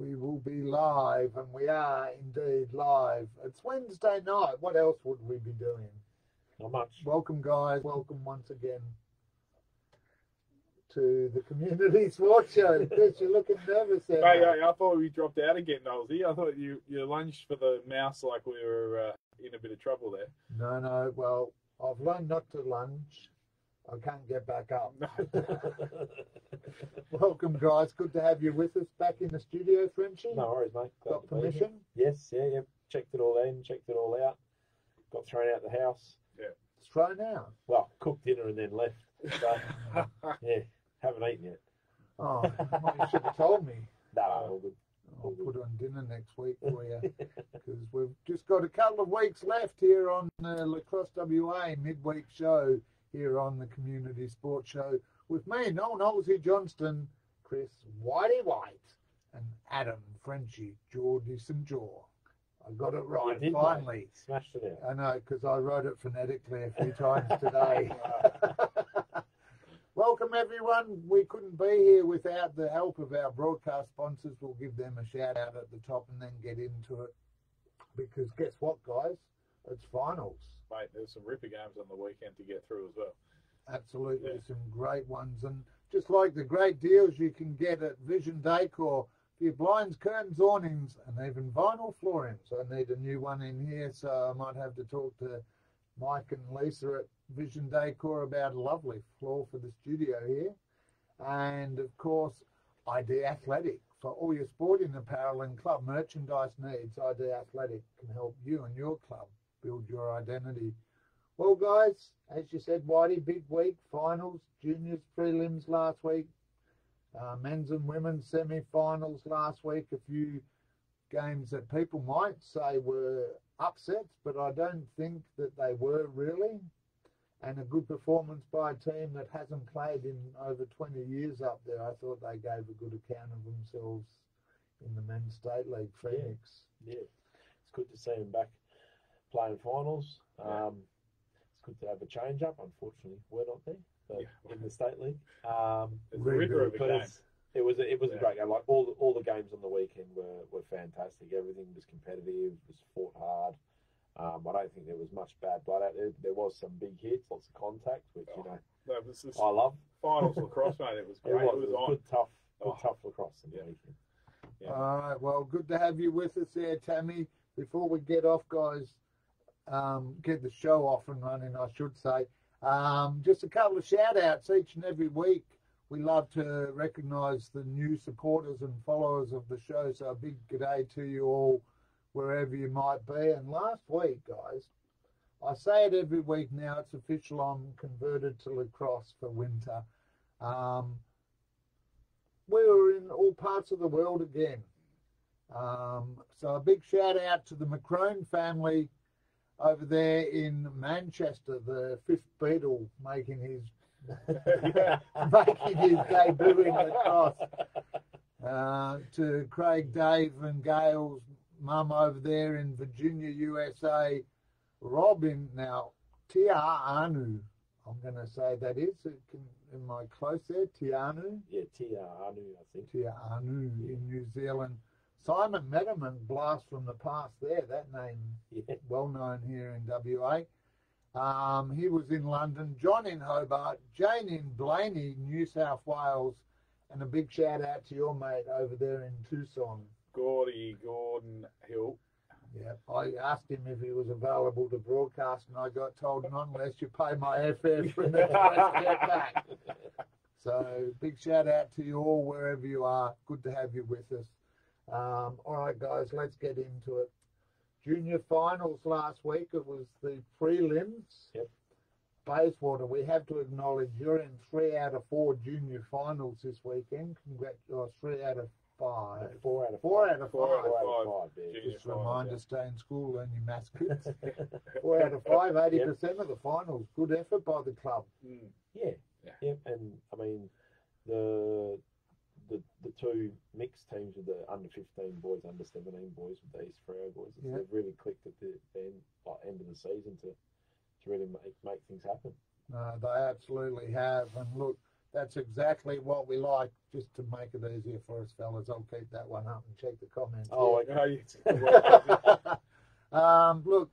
We will be live, and we are indeed live. It's Wednesday night. What else would we be doing? Not much. Welcome, guys. Welcome once again to the Community Sports Show. Chris, you're looking nervous there. Hey, I thought we dropped out again, Nosey. I thought you lunged for the mouse like we were in a bit of trouble there. No. Well, I've learned not to lunge. I can't get back up. Welcome, guys. Good to have you with us back in the studio, Frenchie. No worries, mate. Got permission? Yes, yeah. Checked it all in, checked it all out. Got thrown out the house. Yeah. It's thrown out? Well, cooked dinner and then left. So, yeah, haven't eaten yet. Oh, well, you should have told me. No, all good. I'll put on dinner next week for you because we've just got a couple of weeks left here on the Lacrosse WA midweek show here on the Community Sports Show with me, Noel Nosey Johnston, Chris Whitey White, and Adam Frenchie Geordie St. Jaw. I got it right, finally. Mate. Smashed it out. I know, because I wrote it phonetically a few times today. Welcome, everyone. We couldn't be here without the help of our broadcast sponsors. We'll give them a shout out at the top and then get into it. Because guess what, guys? It's finals. Mate, there's some ripper games on the weekend to get through as well. Absolutely, yeah. Some great ones. And just like the great deals you can get at Vision Decor for your blinds, curtains, awnings, and even vinyl flooring. So I need a new one in here, so I might have to talk to Mike and Lisa at Vision Decor about a lovely floor for the studio here. And, of course, ID Athletic. For all your sporting apparel and club merchandise needs, ID Athletic can help you and your club build your identity. Well, guys, as you said, Whitey, big week, finals, juniors, prelims last week, men's and women's semi-finals last week, a few games that people might say were upsets, but I don't think that they were really, and a good performance by a team that hasn't played in over 20 years up there. I thought they gave a good account of themselves in the Men's State League, Phoenix. Yeah. It's good to see them back playing finals. It's good to have a change up. Unfortunately, we're not there, but in the state league. It was a great game. Like all the games on the weekend were fantastic. Everything was competitive. Was fought hard. I don't think there was much bad blood out there. There was some big hits, lots of contact, which I love. Finals lacrosse, mate. It was great. It was good, tough lacrosse in the weekend. Yeah. All right. Well, good to have you with us there, Tammy. Before we get off, guys. Get the show off and running, I should say. Just a couple of shout-outs each and every week. We love to recognise the new supporters and followers of the show, so a big g'day to you all, wherever you might be. And last week, guys, I say it every week now, it's official, I'm converted to lacrosse for winter. We were in all parts of the world again. So a big shout-out to the Macron family over there in Manchester, the fifth Beatle making his debut in lacrosse. To Craig, Dave and Gail's mum over there in Virginia, USA. Robin, now, Tianu, I'm going to say that is. Am I close there? Tianu? Yeah, Tianu, I think. Tianu in New Zealand. Simon Metterman, blast from the past there, that name well known here in WA. He was in London, John in Hobart, Jane in Blaney, New South Wales, and a big shout out to your mate over there in Tucson. Gordon Hill. Yeah, I asked him if he was available to broadcast, and I got told not unless you pay my airfare for the to get back. So big shout out to you all wherever you are. Good to have you with us. All right, guys, let's get into it. Junior finals last week. It was the prelims. Yep. Bayswater, we have to acknowledge you're in 3 out of 4 junior finals this weekend. Congratulations, 3 out of 5. 4 out of 5. 4 out of 5. 4 out of 5. Just a reminder, stay in school, learn your maths kids. 4 out of 5, 80% of the finals. Good effort by the club. Yeah. And I mean, the two mixed teams with the under 15 boys, under 17 boys with the East Freo boys, they've really clicked at the end of the season to really make things happen. They absolutely have. And look, That's exactly what we like. Just to make it easier for us, fellas, I'll keep that one up and check the comments. Oh, Look,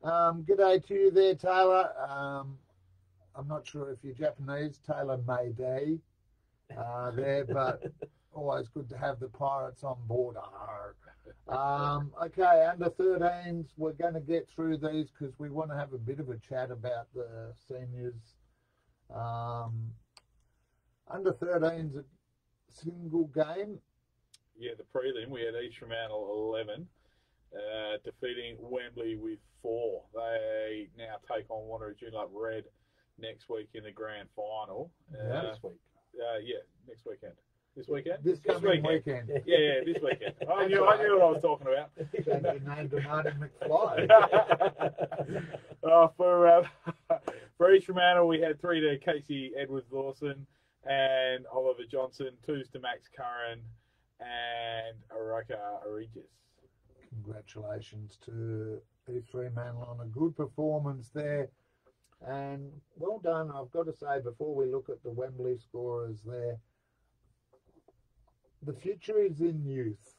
g'day to you there, Taylor. I'm not sure if you're Japanese. Taylor may be there, but always good to have the Pirates on board. Okay, under 13s, we're going to get through these because we want to have a bit of a chat about the seniors. Under 13s, a single game. Yeah, the prelim, we had East Fremantle 11, defeating Wembley with 4. They now take on Wanderers Joondalup Red next week in the grand final. This week. Next weekend. This weekend? This coming weekend. Yeah, this weekend. I knew what I was talking about. Change your name to Marty McFly. For East Fremantle, we had 3 to Casey Edwards-Lawson and Oliver Johnson, 2s to Max Curran and Araka Regis. Congratulations to East Fremantle on a good performance there. And well done, I've got to say, before we look at the Wembley scorers there, the future is in youth.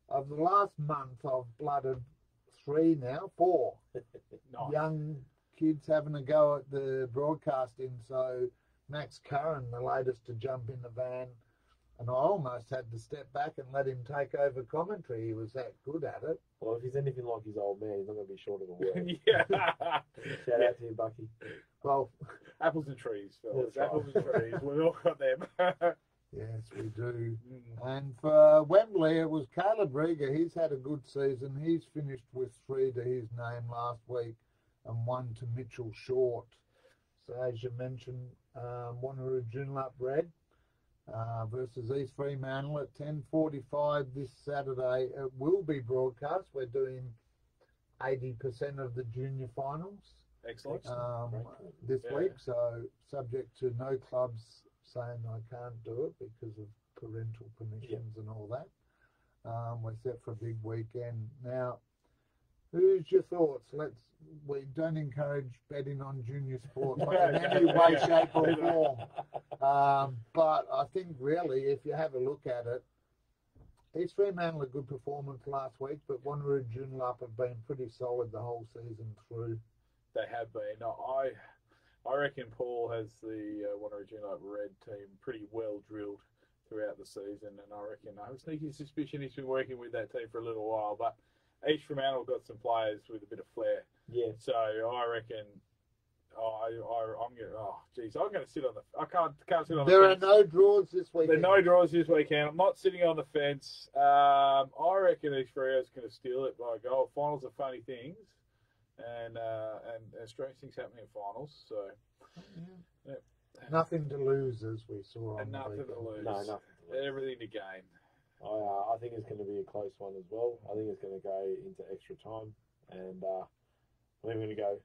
Of the last month, I've blooded 4 Nice. young kids having a go at the broadcasting. So Max Curran, the latest to jump in the van, and I almost had to step back and let him take over commentary. He was that good at it. Well, if he's anything like his old man, he's not going to be short of a word. Yeah. Shout out to you, Bucky. Well, Apples and trees, fellas. That's Apples and trees. We've all got them. yes, we do. And for Wembley, it was Caleb Rieger. He's had a good season. He's finished with 3 to his name last week and 1 to Mitchell Short. So as you mentioned, Wanneroo Joondalup Red versus East Fremantle at 10:45 this Saturday. It will be broadcast. We're doing 80% of the junior finals Excellent. this week. So subject to no clubs saying I can't do it because of parental permissions and all that. We're set for a big weekend. Now, who's your thoughts? We don't encourage betting on junior sports in any way, shape or form. But I think really, if you have a look at it, East Fremantle a good performance last week, but Wanneroo Joondalup have been pretty solid the whole season through. They have been. I reckon Paul has the Wanneroo Joondalup Red team pretty well drilled throughout the season, and I reckon I have a sneaky suspicion he's been working with that team for a little while. But East Fremantle got some players with a bit of flair. Yeah. So I reckon. I'm going to sit on the. I can't sit on the fence. There are no draws this weekend. There are no draws this weekend. I'm not sitting on the fence. I reckon East Freo's going to steal it by a goal. Finals are funny things, and strange things happen in finals. So yeah. Nothing to lose, as we saw. And nothing to lose. No, nothing to lose. Everything to gain. I think it's going to be a close one as well. I think it's going to go into extra time, and we're going to go.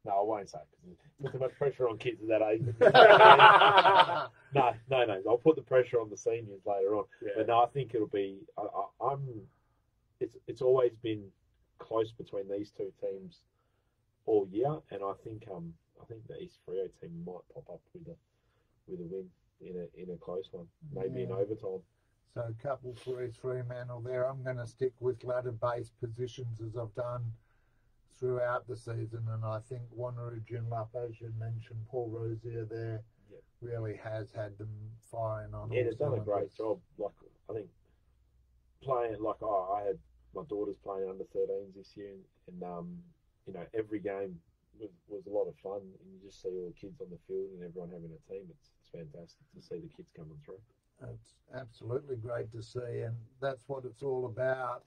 No, I won't say because there's too much pressure on kids at that age. No. I'll put the pressure on the seniors later on. Yeah. But no, I think it'll be. It's always been close between these two teams all year, and I think the East Freo team might pop up with a win in a close one, maybe in overtime. So a couple for East Fremantle there. I'm going to stick with ladder-based positions as I've done throughout the season, and I think Wanneroo Joondalup, as you mentioned, Paul Rosier there really has had them firing on. Yeah, they've done a great job. Like I think playing I had my daughters playing under 13s this year, and every game was a lot of fun, and you just see all the kids on the field and everyone having a team. It's fantastic to see the kids coming through. It's absolutely great to see, and that's what it's all about.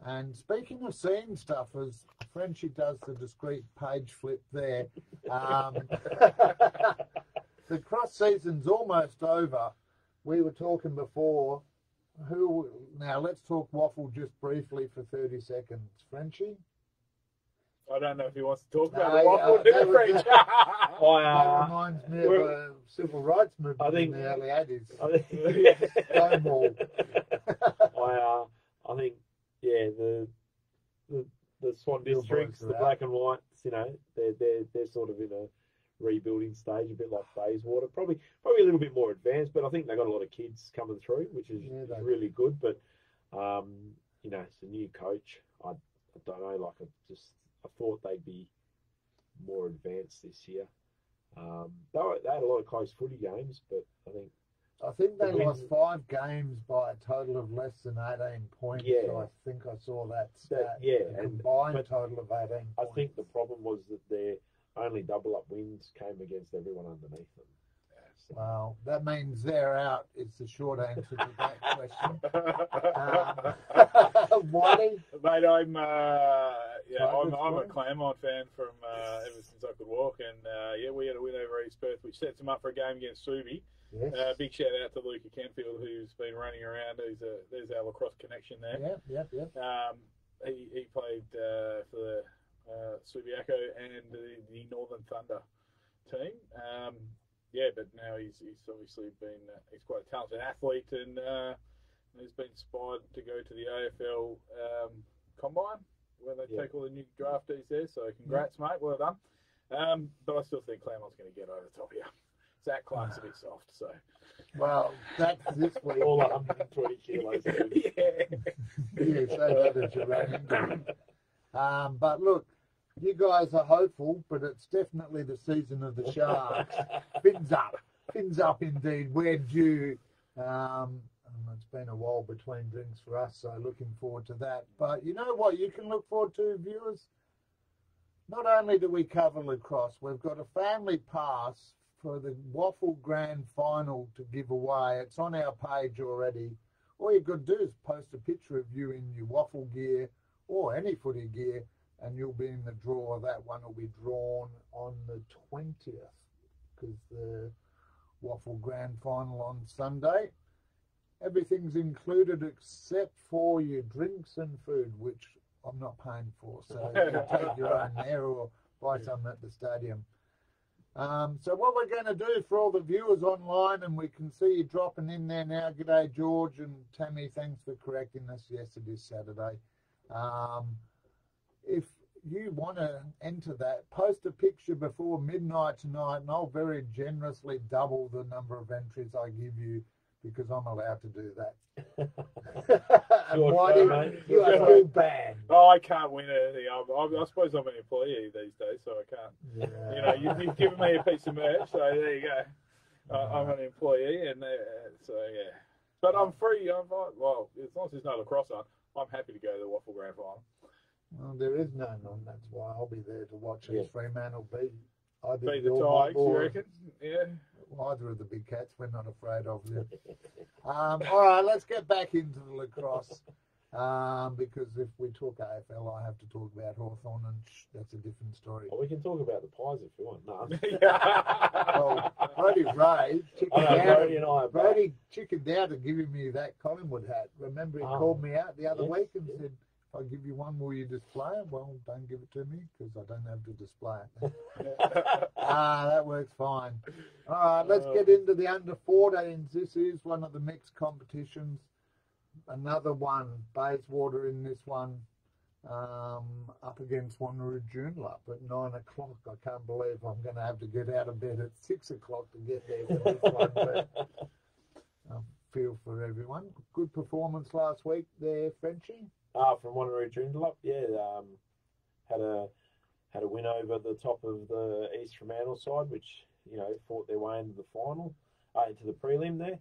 And speaking of seeing stuff, as Frenchie does the discreet page flip there, the cross season's almost over. We were talking before. Now let's talk waffle just briefly for 30 seconds. Frenchie? I don't know if he wants to talk about the waffle. That reminds me of a civil rights movement in the early 80s. Stonewall. I think, the Swan Districts, the black and whites, they're sort of in a rebuilding stage, a bit like Bayswater. Probably a little bit more advanced, but I think they got a lot of kids coming through, which is really good. But it's a new coach. I don't know. I thought they'd be more advanced this year. They had a lot of close footy games, but I think they lost 5 games by a total of less than 18 points. Yeah. I think I saw that stat. A and combined total of 18 points. I think the problem was that their only double-up wins came against everyone underneath them. So. Well, that means they're out. It's the short answer to that question. Whitey? Mate, I'm a Claremont fan from ever since I could walk, and we had a win over East Perth, which sets them up for a game against Subi. Yes. Big shout out to Luca Canfield, who's been running around. There's our lacrosse connection there. Yep. He played for the Subiaco and the Northern Thunder team. But now he's obviously been he's quite a talented athlete, and he's been inspired to go to the AFL combine where they take all the new draftees there. So congrats, mate, well done. But I still think Claremont's going to get over the top here. Zach Clark's a bit soft, so. Well, that's this week. All 120 kilos. Yeah, so that is your own injury. But look, you guys are hopeful, but it's definitely the season of the Sharks. Fins up indeed. We're due. It's been a while between drinks for us, so looking forward to that. But you know what you can look forward to, viewers? Not only do we cover lacrosse, we've got a family pass for the Waffle Grand Final to give away. It's on our page already. All you've got to do is post a picture of you in your waffle gear or any footy gear, and you'll be in the draw. That one will be drawn on the 20th, because the Waffle Grand Final on Sunday. Everything's included except for your drinks and food, which I'm not paying for. So you take your own there or buy some at the stadium. So what we're going to do for all the viewers online, and we can see you dropping in there now. G'day, George and Tammy. Thanks for correcting us. Yes, it is Saturday. If you want to enter that, post a picture before midnight tonight, and I'll very generously double the number of entries I give you, because I'm allowed to do that. Whitey, you are all bad. Oh, I can't win anything. I suppose I'm an employee these days, so I can't. Yeah. You've given me a piece of merch, so there you go. I'm an employee, and so yeah. But I'm free. As long as there's no lacrosse on, I'm happy to go to the Waffle Grand Final. Well, there is none on. That's why I'll be there to watch as Fremantle beat. Be the Tigers, you reckon? Yeah. Either of the big cats, we're not afraid of them. All right, let's get back into the lacrosse. Because if we talk AFL, I have to talk about Hawthorn, and that's a different story. Well, we can talk about the Pies if you want. No. Well, Brody Ray chickened out and giving me that Collingwood hat. Remember, he called me out the other week and said, if I give you one, will you display it? Well, don't give it to me because I don't have to display it. That works fine. All right, let's get into the under-14s. This is one of the mixed competitions. Another one, Bayswater in this one, up against Wanneroo Joondalup at 9 o'clock. I can't believe I'm going to have to get out of bed at 6 o'clock to get there for this one, but I feel for everyone. Good performance last week there, Frenchie. From Wanneroo Joondalup, had a win over the top of the East Fremantle side, which fought their way into the final, into the prelim there.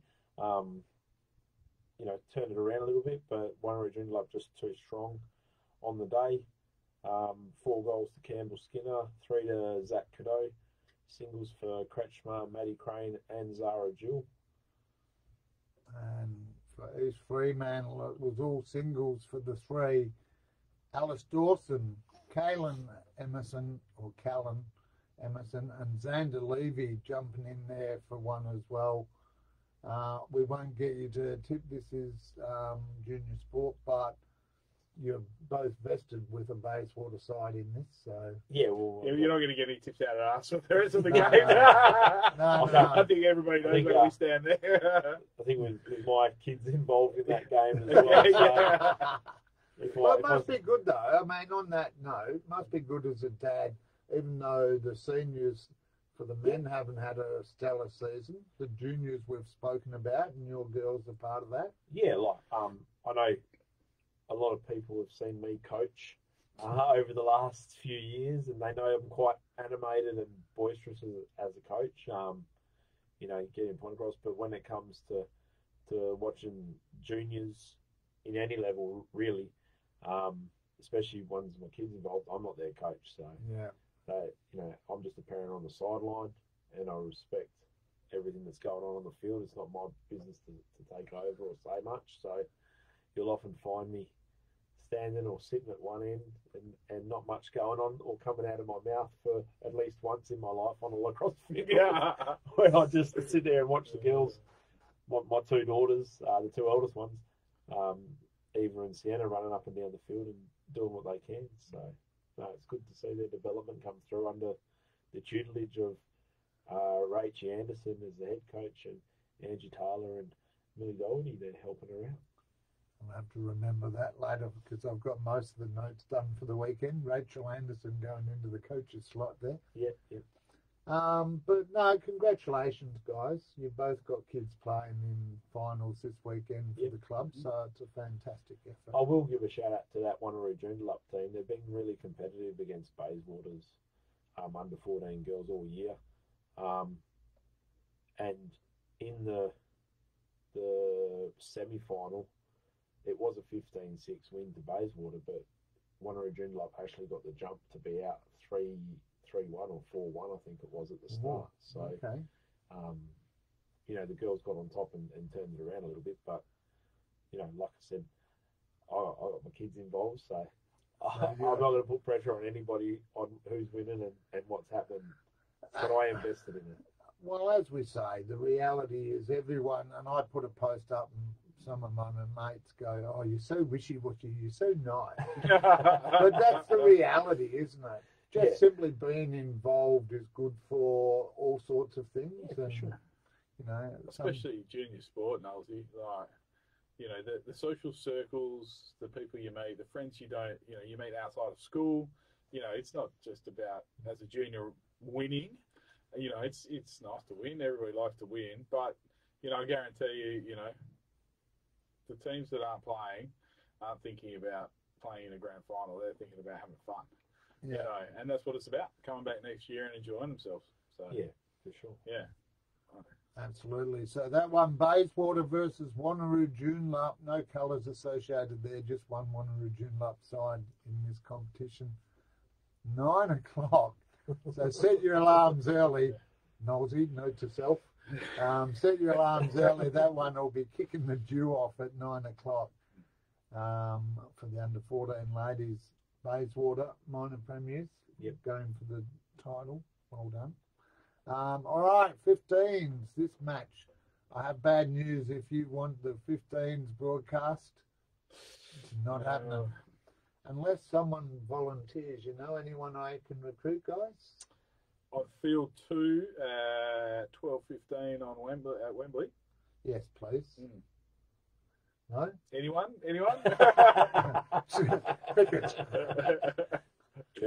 Turned it around a little bit, but Wanneroo Joondalup just too strong on the day. 4 goals to Campbell Skinner, 3 to Zach Cadeau, singles for Kretschmer, Maddie Crane, and Zara Jewell. And for East Fremantle, it was all singles for the 3. Alice Dawson, Callan Emerson, and Xander Levy jumping in there for 1 as well. We won't get you to tip. This is junior sport, but you're both vested with a Bayswater side in this. So you're not going to get any tips out of us for the rest of the game. No. I think everybody knows where we stand there. I think with my kids involved in that game as well. Well, it must be good though. I mean, on that note, it must be good as a dad, even though the seniors for the men haven't had a stellar season. The juniors we've spoken about, and your girls are part of that. Yeah, like I know a lot of people have seen me coach over the last few years, and they know I'm quite animated and boisterous as a coach. You know, getting point across. But when it comes to watching juniors in any level, really, especially ones with my kids involved, I'm not their coach. So Yeah. you know, I'm just a parent on the sideline, and I respect everything that's going on the field. It's not my business to take over or say much. So you'll often find me standing or sitting at one end and not much going on or coming out of my mouth for at least once in my life on a lacrosse field. Yeah. Where I just sit there and watch the girls, my two daughters, the two eldest ones, Eva and Sienna, running up and down the field and doing what they can. So no, it's good to see their development come through under the tutelage of Rachie Anderson as the head coach and Angie Taylor and Millie Doherty. They're helping her out. I'll have to remember that later because I've got most of the notes done for the weekend. Rachel Anderson going into the coach's slot there. Yep, yep. But no, congratulations, guys. You've both got kids playing in finals this weekend for the club, so it's a fantastic effort. I will give a shout out to that Wanneroo Joondalup team. They've been really competitive against Bayswater's under 14 girls all year. And in the semi-final, it was a 15-6 win to Bayswater, but Wanneroo Joondalup actually got the jump to be out 3-1 or 4-1, I think it was at the start. So, okay. You know, the girls got on top and turned it around a little bit, but, you know, like I said, I got my kids involved, so I'm not going to put pressure on anybody on who's winning and what's happening, but I invested in it. Well, as we say, the reality is everyone, and I put a post up and some of my mates go, "Oh, you're so wishy-washy, you're so nice." But that's the reality, isn't it? Just simply being involved is good for all sorts of things. Yeah, and, sure. You know, especially junior sport, Nolsey, like, you know, the social circles, the people you meet, the friends you meet outside of school. You know, it's not just about, as a junior, winning. You know, it's nice to win. Everybody likes to win. But, you know, I guarantee you, you know, the teams that aren't playing aren't thinking about playing in a grand final. They're thinking about having fun. Yeah. You know, and that's what it's about, coming back next year and enjoying themselves. So yeah, for sure. Yeah. Absolutely. So that one, Bayswater versus Wanneroo Joondalup. No colours associated there, just one Wanneroo Joondalup side in this competition. 9 o'clock. So set your alarms early. Nosy, note to self. Set your alarms early. That one will be kicking the dew off at 9 o'clock for the under 14 ladies. Bayswater minor premiers. Yep. Going for the title. Well done. All right, 15s. This match. I have bad news. If you want the 15s broadcast, it's not happening. Unless someone volunteers. You know anyone I can recruit, guys? On field 2 at 12:15 on Wembley. At Wembley. Yes, please. No? Anyone? Cricket.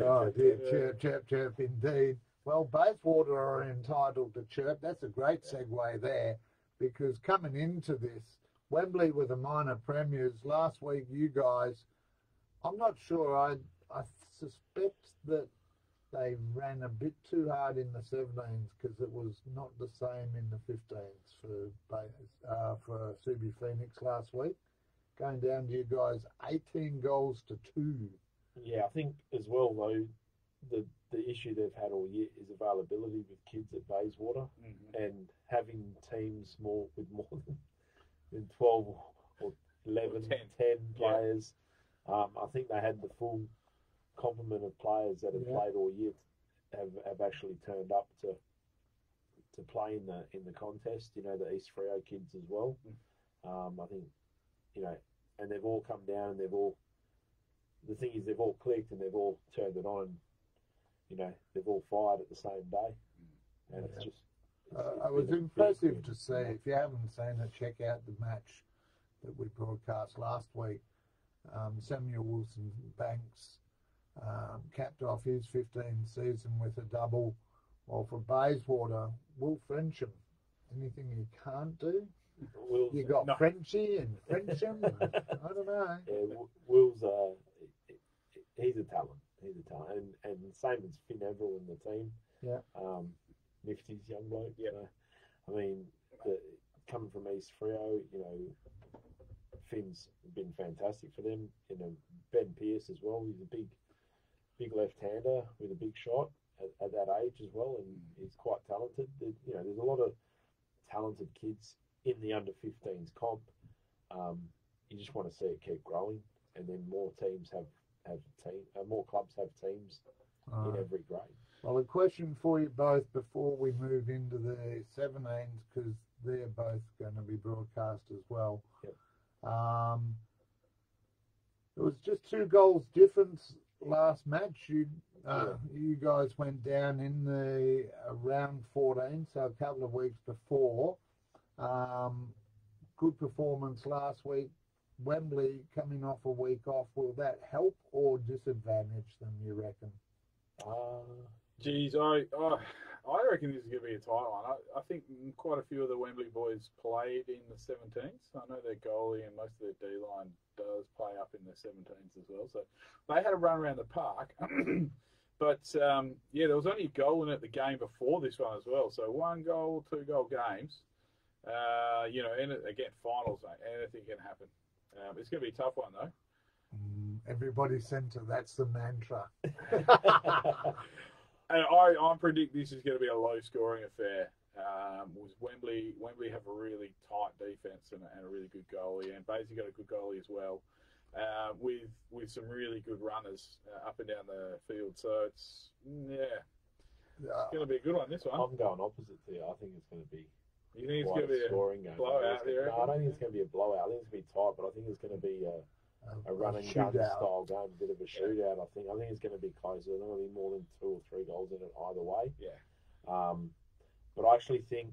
Oh, dear. Chirp, indeed. Well, Bayswater are entitled to chirp. That's a great segue there, because coming into this, Wembley were the minor premiers. Last week, you guys, I'm not sure. I suspect that they ran a bit too hard in the 17s because it was not the same in the 15s for Subi Phoenix last week. Going down to you guys, 18 goals to 2. Yeah, I think as well, though, the issue they've had all year is availability with kids at Bayswater, and having teams with more than 12 or 11, 10 players. I think they had the full complement of players that have played all year have actually turned up to play in the contest. You know, the East Freo kids as well. I think, you know, and they've all come down and the thing is they've all clicked and they've all turned it on. You know, they've all fired at the same day, and it's just. It was impressive to see. If you haven't seen it, check out the match that we broadcast last week. Samuel Wilson-Banks capped off his 15th season with a double Well, for Bayswater, Will Frensham, anything you can't do? Will's, You got Frenchie and Frensham. I don't know. Yeah, Will's he's a talent. He's a talent, and same as Finn Everell in the team. Yeah. Nifty's young bloke. Yeah. I mean, coming from East Freo, Finn's been fantastic for them. Ben Pearce as well. He's a big left-hander with a big shot at that age as well, and he's quite talented. There's a lot of talented kids in the under-15s comp. You just want to see it keep growing, and then more teams more clubs have teams in every grade. Well, a question for you both before we move into the 17s, because they're both going to be broadcast as well. Yep. It was just 2 goals difference last match. You guys went down in the round 14, so a couple of weeks before. Good performance last week. Wembley coming off a week off, will that help or disadvantage them, you reckon? Geez, I reckon this is going to be a tight one. I think quite a few of the Wembley boys played in the 17s. I know their goalie and most of their D-line does play up in the 17s as well. So they had a run around the park. But, there was only a goal in it the game before this one as well. So 1 goal, 2 goal games. And again, finals, mate, anything can happen. It's going to be a tough one, though. Everybody centre, that's the mantra. And I predict this is going to be a low-scoring affair. Wembley have a really tight defence and a really good goalie, and Basie got a good goalie as well, with some really good runners up and down the field. So it's going to be a good one, this one. I'm going opposite to you. I think it's going to be. You think it's going to be a blowout there? No, I don't think it's going to be a blowout. I think it's going to be tight, but I think it's going to be a run and gun style game, a bit of a shootout. I think it's going to be close. There's not going to be more than 2 or 3 goals in it either way. Yeah. But I actually think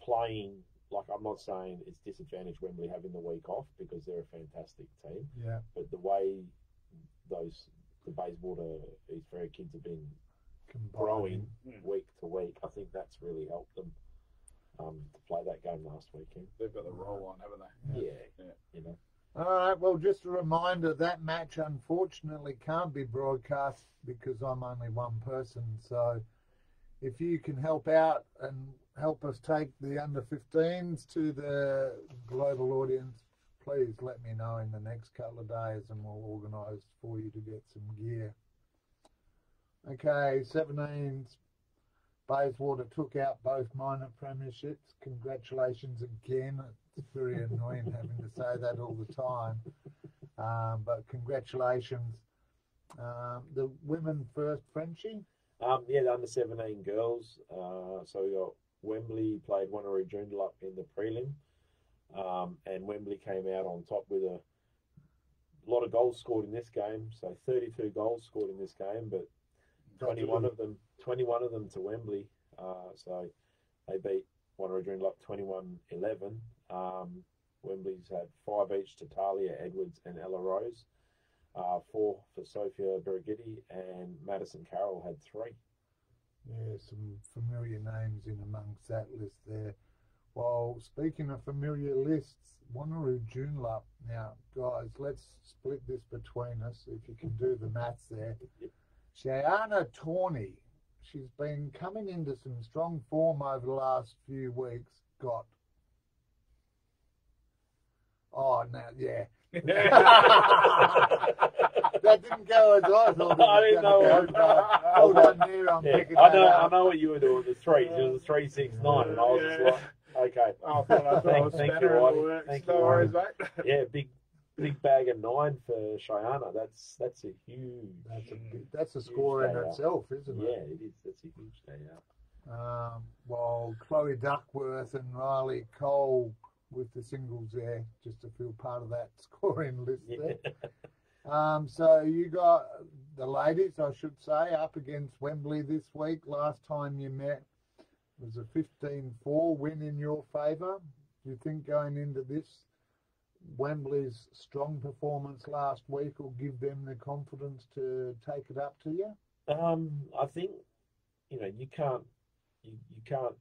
playing, like, I'm not saying it's disadvantage Wembley having the week off because they're a fantastic team. Yeah. But the way the Bayswater East Freo kids have been growing week to week, I think that's really helped them to play that game last weekend. They've got the roll on, haven't they? Yeah. All right, well, just a reminder, that match unfortunately can't be broadcast because I'm only one person. So if you can help out and help us take the under-15s to the global audience, please let me know in the next couple of days and we'll organise for you to get some gear. Okay, 17s. Bayswater took out both minor premierships. Congratulations again. It's very annoying having to say that all the time. But congratulations. The women first, Frenchie? The under-17 girls. So we got Wembley played Wanneroo Joondalup in the prelim. And Wembley came out on top with a lot of goals scored in this game. So 32 goals scored in this game, but 21 of them to Wembley. So they beat Wanneroo Joondalup 21-11. Wembley's had 5 each to Talia Edwards and Ella Rose. 4 for Sophia Bergitti, and Madison Carroll had 3. Yeah, some familiar names in amongst that list there. Well, speaking of familiar lists, Wanneroo Joondalup. Now, guys, let's split this between us if you can do the maths there. Shayana Tawney, she's been coming into some strong form over the last few weeks. That didn't go as I thought. I didn't know. Hold on there, I'm picking that I up. know what you were doing. The 3s. It was a 3-6-9, and I was just like, okay. Thank you, Whitey. Thank you, no worries, mate. Yeah, big bag of 9 for Shayana. That's a huge. That's a score in itself, isn't it? Yeah, it is. That's a huge day out. Well, Chloe Duckworth and Riley Cole with the singles there, just to feel part of that scoring list there. So you got the ladies, I should say, up against Wembley this week. Last time you met was a 15-4 win in your favour. Do you think going into this, Wembley's strong performance last week will give them the confidence to take it up to you? I think you can't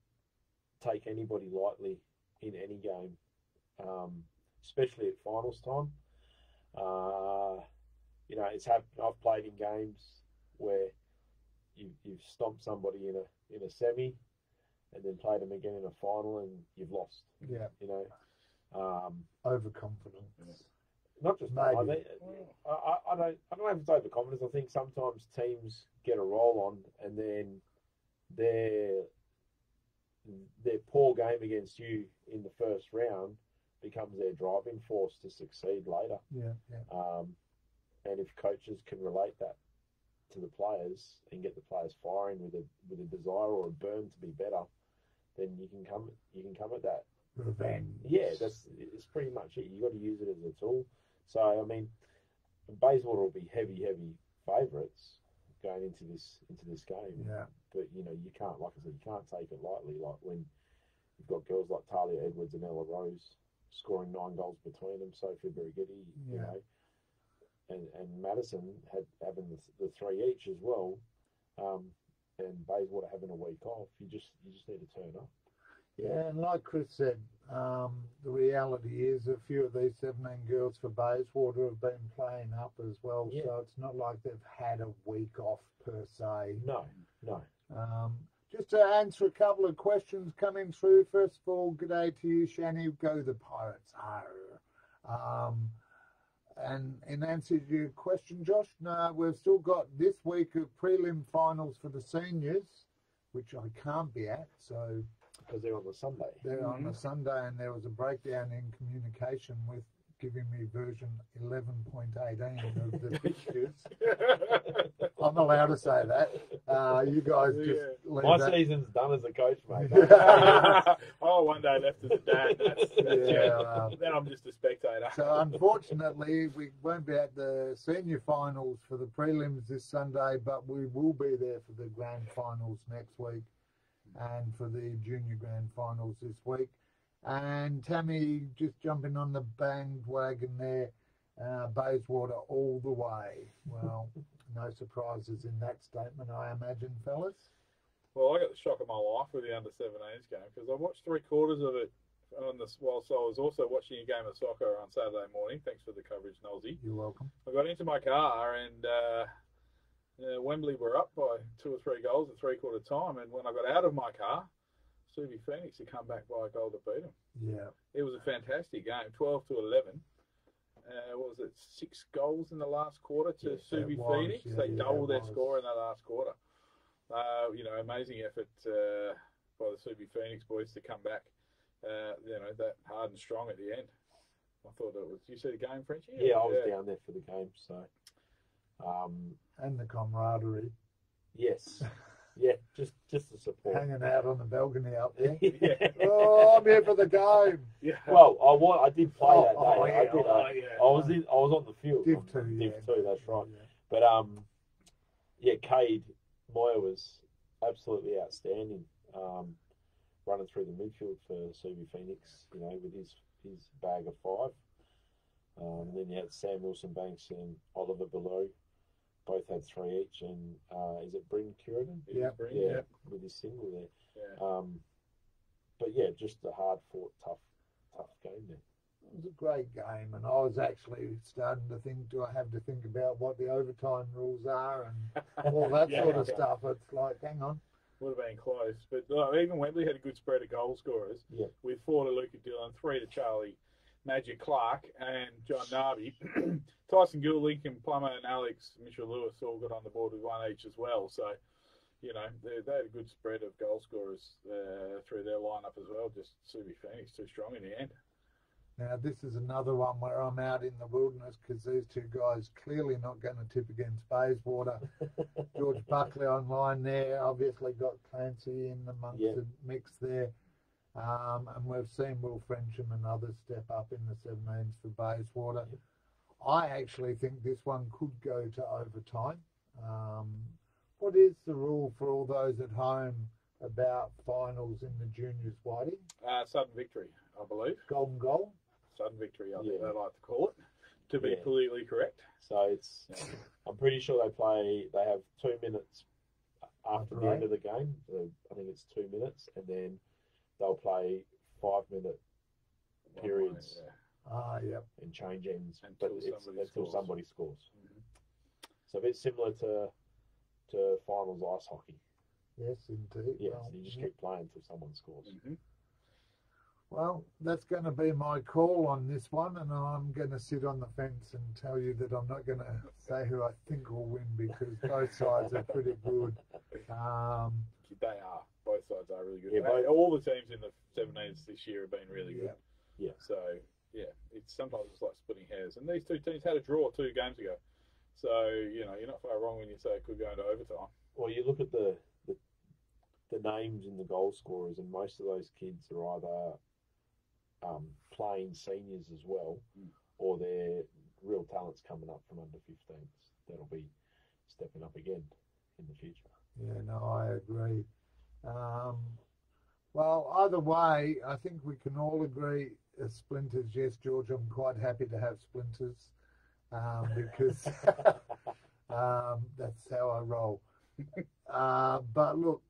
take anybody lightly in any game, especially at finals time. It's happened. I've played in games where you've stomped somebody in a semi, and then played them again in a final, and you've lost. Yeah. Overconfidence. Yeah. Not just that. I don't know if it's overconfidence. I think sometimes teams get a roll on, and then their poor game against you in the first round becomes their driving force to succeed later. Yeah. And if coaches can relate that to the players and get the players firing with a desire or a burn to be better, then you can come at that. Revenge. Yeah, it's pretty much it. You got to use it as a tool. So I mean, Bayswater will be heavy favourites going into this game. Yeah. But you can't, like I said, you can't take it lightly. Like when you've got girls like Talia Edwards and Ella Rose scoring 9 goals between them, Sophie Brigidi, and Madison having the 3 each as well, and Bayswater having a week off. You just need to turn up. Yeah, and like Chris said, the reality is a few of these 17 girls for Bayswater have been playing up as well, so it's not like they've had a week off per se. No. Just to answer a couple of questions coming through. First of all, good day to you, Shani. Go the Pirates. And in answer to your question, Josh, no, we've still got this week of prelim finals for the seniors, which I can't be at, so... Because they're on the Sunday. They're on the Sunday, and there was a breakdown in communication with giving me version 11.18 of the fixtures. I'm allowed to say that. You guys just leave My that. season's done as a coach, mate. One day left as a dad. Then I'm just a spectator. So unfortunately, we won't be at the senior finals for the prelims this Sunday, but we will be there for the grand finals next week and for the junior grand finals this week. And Tammy just jumping on the bandwagon there, Bayswater all the way. Well, no surprises in that statement, I imagine, fellas. Well, I got the shock of my life with the under-17s game because I watched 3/4 of it whilst I was also watching a game of soccer on Saturday morning. Thanks for the coverage, Nolsey. You're welcome. I got into my car and Wembley were up by 2 or 3 goals at 3/4 time, and when I got out of my car, Subi Phoenix had come back by a goal to beat them. Yeah. It was a fantastic game, 12-11. What was it, 6 goals in the last quarter to Subi Phoenix? Yeah, they doubled their score in the last quarter. Amazing effort by the Subi Phoenix boys to come back, that hard and strong at the end. I thought it was. You see the game, Frenchie? Yeah, I was down there for the game, so. And the camaraderie. Yes. Yeah, just the support. Hanging out on the balcony up there. Yeah. Oh, I'm here for the game. Yeah. Well, I did play that day. Yeah. I was on the field. Div 2, Div yeah. 2, that's right. Yeah. But Cade Moyer was absolutely outstanding, running through the midfield for Subi Phoenix. With his bag of 5. And then you had Sam Wilson-Banks and Oliver Below. Both had 3 each, and is it Bryn Curidan? Yeah. With his single there. Yeah. But yeah, just a hard-fought, tough game there. It was a great game, and I was actually starting to think, do I have to think about what the overtime rules are and all that sort of stuff. It's like, hang on. Would have been close. But even Wembley had a good spread of goal scorers. Yeah. With 4 to Luca Dillon, 3 to Charlie Magic Clark and John Narby. Tyson Gill, Lincoln Plummer and Alex Mitchell-Lewis all got on the board with 1 each as well. So, they had a good spread of goal scorers through their lineup as well. Just Subi Phoenix too strong in the end. Now, this is another one where I'm out in the wilderness because these two guys clearly not going to tip against Bayswater. George Buckley online there, obviously got Clancy in amongst the mix there. And we've seen Will Frensham and others step up in the 17s for Bayswater. Yep. I actually think this one could go to overtime. What is the rule for all those at home about finals in the juniors, Whitey? Sudden victory, I believe. Golden goal? Sudden victory, I think they like to call it, to be politically correct. So I'm pretty sure they have 2 minutes after the end of the game. I think it's 2 minutes, and then they'll play 5-minute periods. Yep. And change ends until somebody scores. Mm-hmm. So a bit similar to finals ice hockey. Yes, indeed. Yeah, well, so you just keep playing until someone scores. Mm-hmm. Well, that's going to be my call on this one, and I'm going to sit on the fence and tell you that I'm not going to say who I think will win because both sides are pretty good. They are. Both sides are really good. Yeah, all the teams in the 17s this year have been really good. Yeah. So, yeah, sometimes it's like splitting hairs. And these two teams had a draw 2 games ago. So, you're not far wrong when you say it could go into overtime. Well, you look at the names in the goal scorers, and most of those kids are either playing seniors as well, or they're real talents coming up from under 15s that'll be stepping up again in the future. Yeah, no, I agree. Well, either way, I think we can all agree as splinters. Yes, George, I'm quite happy to have splinters because that's how I roll. But look,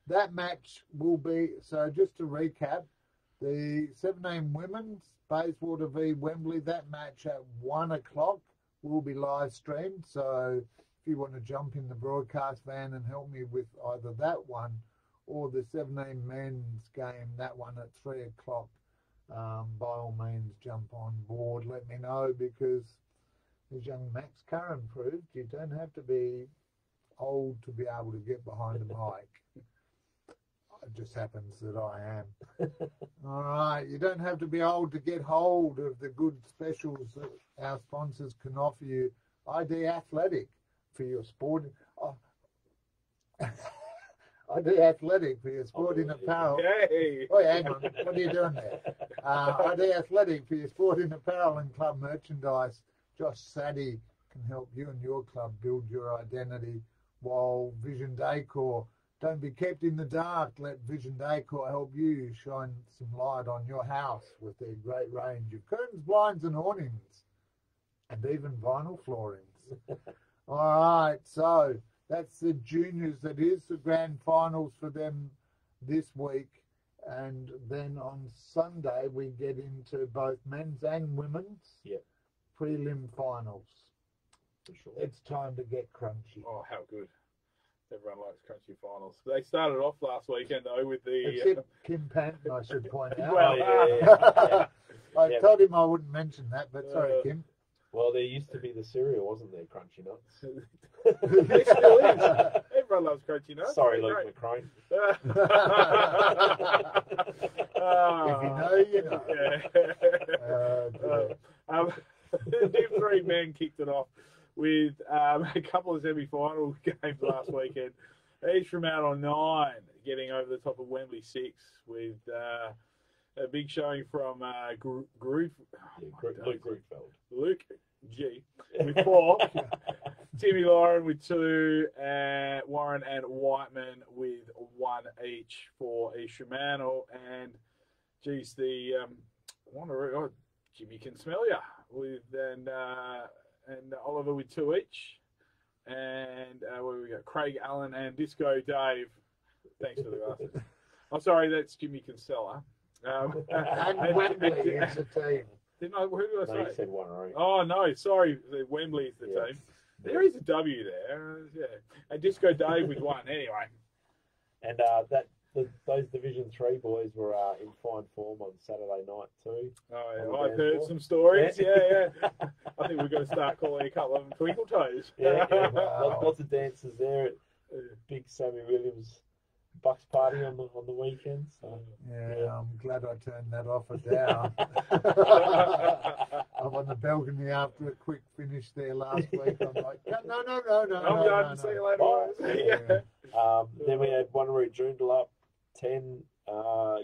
that match will be, so just to recap, the 17 women's Bayswater v Wembley, that match at 1 o'clock will be live streamed. So if you want to jump in the broadcast van and help me with either that one or the 17 men's game, that one at 3 o'clock, by all means jump on board. Let me know, because as young Max Curran proved, you don't have to be old to be able to get behind a mic. It just happens that I am. All right, you don't have to be old to get hold of the good specials that our sponsors can offer you. ID Athletic for your sport. ID Athletic for your sporting apparel. Hey. Oh, hang on. What are you doing there? ID Athletic for your sporting apparel and club merchandise. Josh Saddy can help you and your club build your identity, while Vision Decor, don't be kept in the dark. Let Vision Decor help you shine some light on your house with their great range of curtains, blinds and awnings, and even vinyl floorings. All right, so that's the juniors. That is the grand finals for them this week. And then on Sunday, we get into both men's and women's prelim finals. For sure. It's time to get crunchy. Oh, how good. Everyone likes crunchy finals. They started off last weekend, though, with the... Except Kim Panton, I should point out. Well, I told him I wouldn't mention that, but sorry, Kim. Well, there used to be the cereal, wasn't there, Crunchy Nuts? There still is. Everyone loves crunchy nuts. Sorry, Luke McCrone. If you know, you know. The Div 3 men kicked it off with a couple of semi-final games last weekend. Each from out on 9, getting over the top of Wembley 6 with a big showing from Luke Grootveld. Luke G with 4. Timmy Lauren with 2, Warren and Whiteman with 1 each for East Fremantle. And geez, Jimmy can smell ya with and Oliver with 2 each. And where we got Craig Allen and Disco Dave. Thanks for the glasses. Oh, sorry, that's Jimmy Kinsella. And Wembley is a team. Who did I say? No, you said 1 right. Oh, no, sorry. Wembley is the team. There is a W there. Yeah. And Disco Dave with 1 anyway. And those Division 3 boys were in fine form on Saturday night too. Oh, yeah. I've heard some stories. Yeah. I think we've got to start calling a couple of them Twinkle Toes. Wow. Lots of dancers there at Big Sammy Williams Bucks party on the weekend. So. Yeah, I'm glad I turned that off or down. I'm on the balcony after a quick finish there last week. I'm like, no. I'm done. See you later. Then we had Wanneroo Joondalup 10,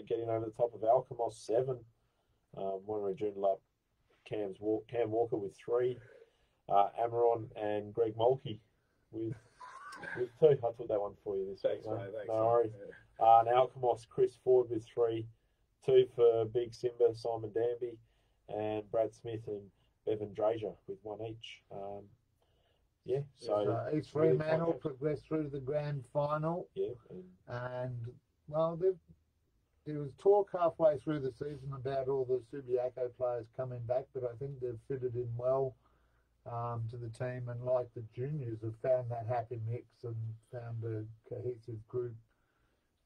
getting over the top of Alkimos 7. Wanneroo Joondalup, Cam Walker with 3. Amaron and Greg Mulkey with 2. I took that one for you this week. Thanks, mate. No worries. And Alkimos, Chris Ford with 3. 2 for Big Simba, Simon Danby, and Brad Smith and Bevan Drazier with 1 each. Yeah, So East Fremantle progressed through to the grand final. Yeah, and well, there was talk halfway through the season about all the Subiaco players coming back, but I think they've fitted in well to the team, and like the juniors have found that happy mix and found a cohesive group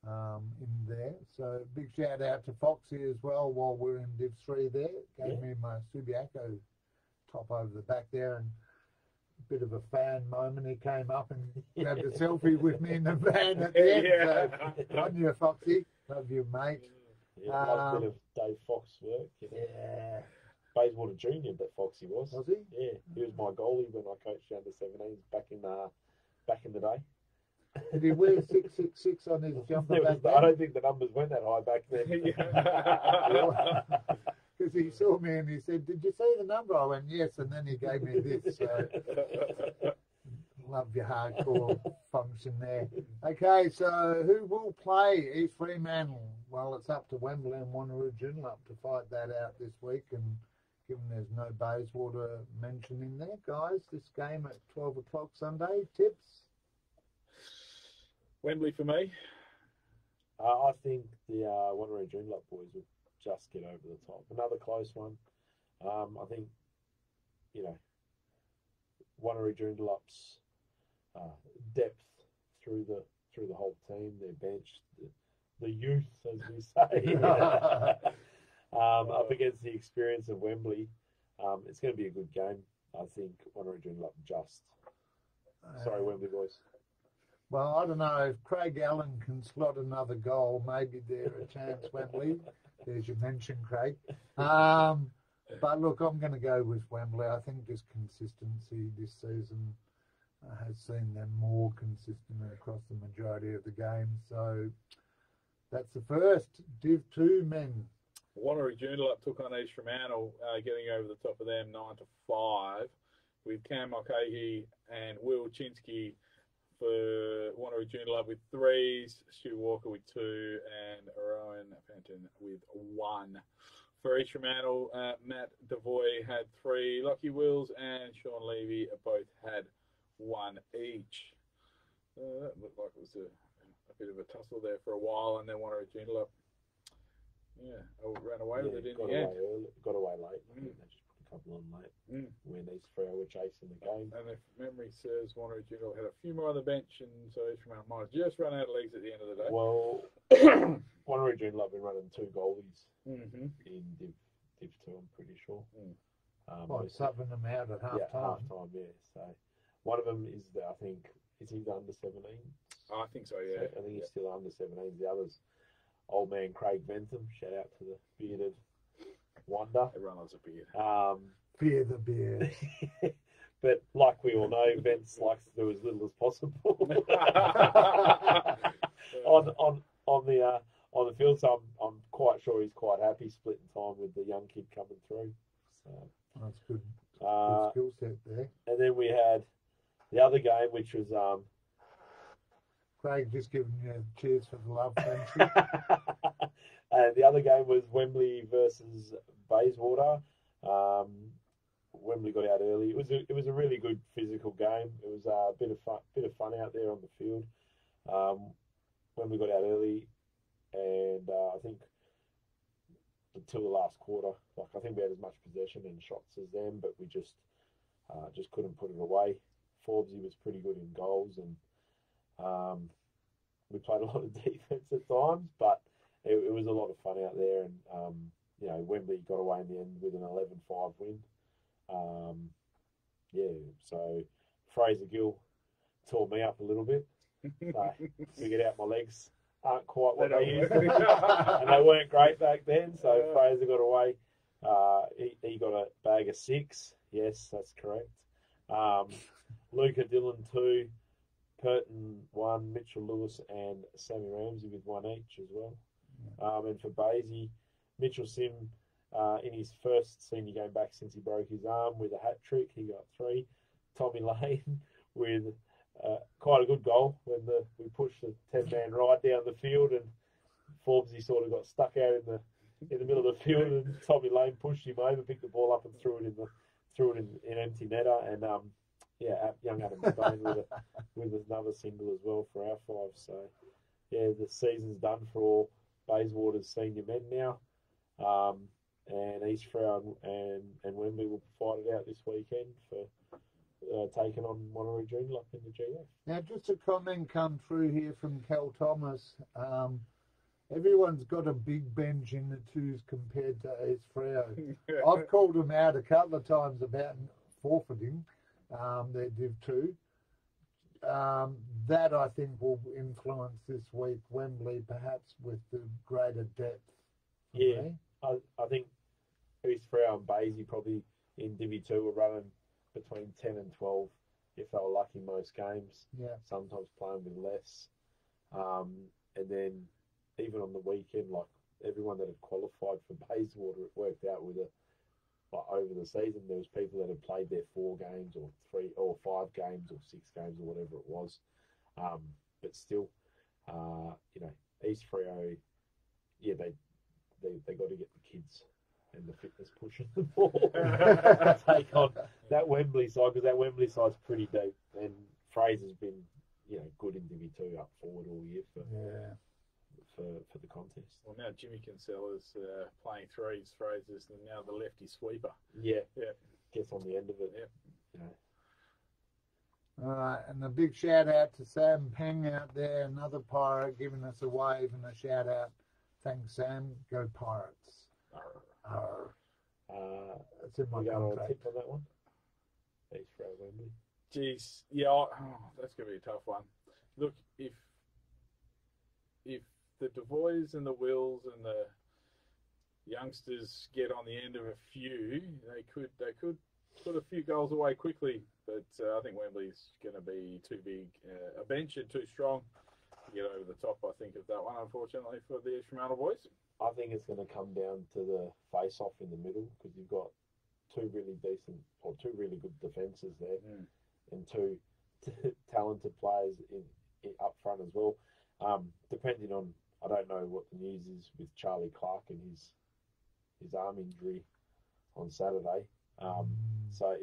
in there. So big shout out to Foxy as well while we're in Div 3 there. Gave me my Subiaco top over the back there, and a bit of a fan moment. He came up and grabbed a selfie with me in the van at the end. So on you, Foxy. Love you, mate. Yeah, a bit of Dave Fox work. Yeah. Bayswater Junior, that Foxy was. Was he? Yeah, he was my goalie when I coached under 17s back in the day. Did he wear 666 on his jumper back then? I don't think the numbers went that high back then. Because he saw me and he said, "Did you see the number?" I went, "Yes," and then he gave me this. So love your hardcore function there. Okay, so who will play East Fremantle? Well, it's up to Wembley and Wanneroo Joondalup to fight that out this week, and given there's no Bayswater mention in there, guys, this game at 12 o'clock Sunday, tips? Wembley for me. I think the Wanneroo Joondalup boys will just get over the top. Another close one. I think, Wanneroo Joondalup's depth through the whole team, their bench, the youth, as we say, up against the experience of Wembley. It's going to be a good game. I think Wanneroo Joondalup just. Sorry, Wembley boys. Well, I don't know. If Craig Allen can slot another goal, maybe there's a chance, Wembley. There's your mention, Craig. But look, I'm going to go with Wembley. I think just consistency this season has seen them more consistent across the majority of the games. So that's the first. Div 2 men. Wanneroo Joondalup took on East Fremantle, getting over the top of them 9-5, with Cam Mulcahy and Will Chinsky for Wanneroo Joondalup with 3s, Stu Walker with 2, and Rowan Fenton with 1. For East Fremantle, Matt Devoy had 3, Lockie Wills and Sean Levy both had 1 each. That looked like it was a bit of a tussle there for a while, and then Wanneroo Joondalup, ran away with it in the end. Got away late. I think they just put a couple on late when these 3 were chasing the game. And if memory serves, Wanneroo Joondalup had a few more on the bench, and so East Fremantle might have just run out of legs at the end of the day. Well, Wanneroo Joondalup been running 2 goalies in Div 2, I'm pretty sure. Subbing them out at half time. Half-time, yeah. So one of them is, I think, is he under 17? I think so, yeah. So I think he's still under 17. The other's old man Craig Bentham. Shout out to the bearded wonder. Everyone loves a beard. Fear the beard. But like we all know, Vince likes to do as little as possible on the field. So I'm quite sure he's quite happy splitting time with the young kid coming through. So that's good. Good skill set there. And then we had the other game, which was Craig just giving you cheers for the love, friendship. And the other game was Wembley versus Bayswater. Wembley got out early. It was a really good physical game. It was a bit of fun out there on the field. Wembley got out early, and I think until the last quarter, I think we had as much possession and shots as them, but we just couldn't put it away. Forbesy was pretty good in goals, and we played a lot of defence at times, but it was a lot of fun out there. And Wembley got away in the end with an 11-5 win. So Fraser Gill tore me up a little bit. So figured out my legs aren't quite what they used to be, and they weren't great back then. So Fraser got away. He got a bag of 6. Yes, that's correct. Luca Dillon 2, Purton 1, Mitchell Lewis and Sammy Ramsey with 1 each as well. And for Basie, Mitchell Sim in his first senior game back since he broke his arm with a hat trick, he got 3. Tommy Lane with quite a good goal when we pushed the 10-man ride down the field, and Forbesy sort of got stuck out in the middle of the field, and Tommy Lane pushed him over, picked the ball up and threw it in empty netter. And young Adam Stone with another single as well for our 5. So, yeah, the season's done for all Bayswater's senior men now. And East Freo and Wembley will fight it out this weekend for taking on Wanneroo Joondalup in the GF. Now, just a comment come through here from Cal Thomas. Everyone's got a big bench in the twos compared to East Freo. I've called them out a couple of times about forfeiting their Div 2. That, I think, will influence this week Wembley, perhaps with the greater depth. Yeah, I think East Freo and Basie probably in Div 2 were running between 10 and 12 if they were lucky most games. Yeah. Sometimes playing with less. And then even on the weekend, like everyone that had qualified for Bayswater, it worked out with it. Like over the season, there was people that had played their 4 games or 3 or 5 games or 6 games or whatever it was. But still, East Freo, yeah, they got to get the kids and the fitness pushing the ball to take on that Wembley side, because that Wembley side's pretty deep, and Fraser's been, good in Div 2 up forward all year for the contest. Well, now Jimmy Kinsella's playing threes. Fraser's now the lefty sweeper. Yeah. Gets on the end of it. Yeah. All right, and a big shout out to Sam Peng out there, another pirate, giving us a wave and a shout out. Thanks, Sam. Go Pirates. Arr. That's in my contract. Tip on that one. East Freo Wembley. Jeez, yeah, that's gonna be a tough one. Look, if the Devoys and the Wills and the youngsters get on the end of a few, they could put a few goals away quickly. But I think Wembley's going to be too big a bench and too strong to get over the top, I think, of that one, unfortunately, for the Fremantle boys. I think it's going to come down to the face-off in the middle, because you've got 2 really decent or 2 really good defences there and 2 talented players in up front as well. Depending on, I don't know what the news is with Charlie Clark and his arm injury on Saturday. So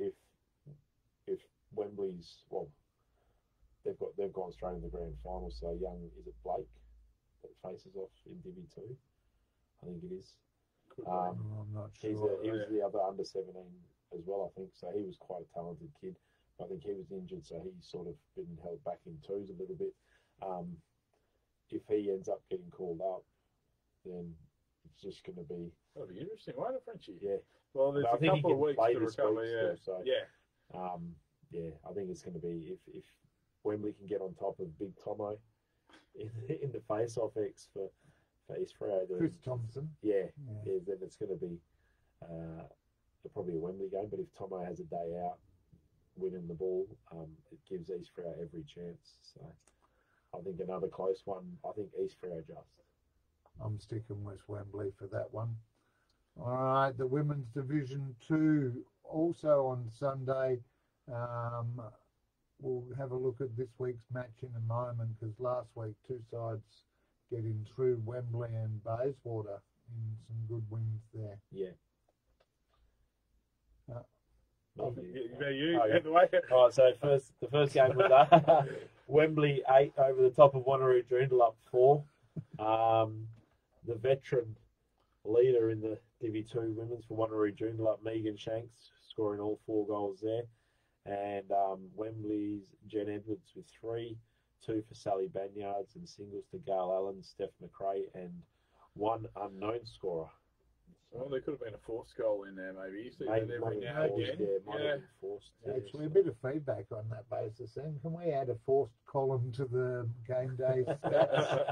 if Wembley's, well, they've gone straight in the grand final. So is it Blake that faces off in Div 2? I think it is. I'm not sure. He was the other under 17 as well, I think. So he was quite a talented kid. I think he was injured, so he's sort of been held back in twos a little bit. If he ends up getting called up, then it's just going to be... That'll be interesting, won't it, Frenchie? Yeah. Well, there's a couple of weeks to recover. I think it's going to be, if Wembley can get on top of Big Tomo in the face-off X for East Freo, then Chris Thompson. Yeah, then it's going to be probably a Wembley game. But if Tomo has a day out winning the ball, it gives East Freo every chance. So I think another close one. I think East Freo just. I'm sticking with Wembley for that one. All right, the Women's Division 2 also on Sunday. We'll have a look at this week's match in a moment, because last week 2 sides getting through, Wembley and Bayswater, in some good wins there. Yeah. You the way. All right, so the first game was Wembley 8 over the top of Wanneroo Joondalup 4. The veteran leader in the Div 2 women's for Wanneroo Joondalup, Megan Shanks, scoring all 4 goals there. And Wembley's Jen Edwards with 3, 2 for Sally Banyards, and singles to Gail Allen, Steph McRae, and 1 unknown scorer. Well, there could have been a forced goal in there, maybe. You see Maybe that every now and again. Might have been forced. Actually, a bit of feedback on that basis then. Can we add a forced column to the game day stats?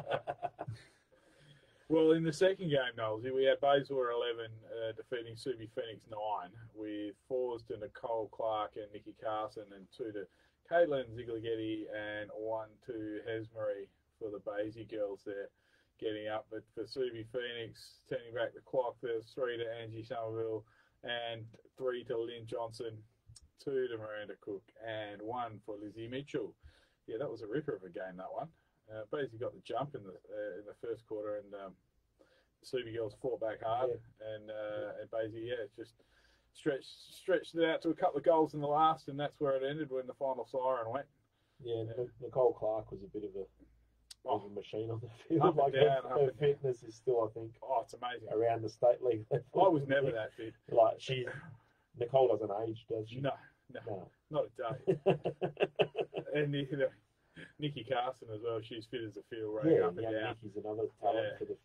Well, in the second game, Knowlesy, we had Bayswater 11 defeating Subi Phoenix 9 with 4s to Nicole Clark and Nikki Carson, and 2 to Caitlin Zigligetti, and 1 to Hesmery for the Basie girls there getting up. But for Subi Phoenix, turning back the clock, there's 3 to Angie Somerville and 3 to Lynn Johnson, 2 to Miranda Cook, and 1 for Lizzie Mitchell. Yeah, that was a ripper of a game, that one. Basie got the jump in the first quarter, and Subi girls fought back hard, and Basie, it's just stretched it out to a couple of goals in the last, and that's where it ended when the final siren went. Yeah, Nicole Clark was a bit of a machine on the field. Up and down, her fitness is still, I think, it's amazing around the state league level. I was never that fit. Like Nicole doesn't age, does she? No, not a day. And Nikki Carson as well. She's fit as a field, running up and down. Nikki's another talent for the.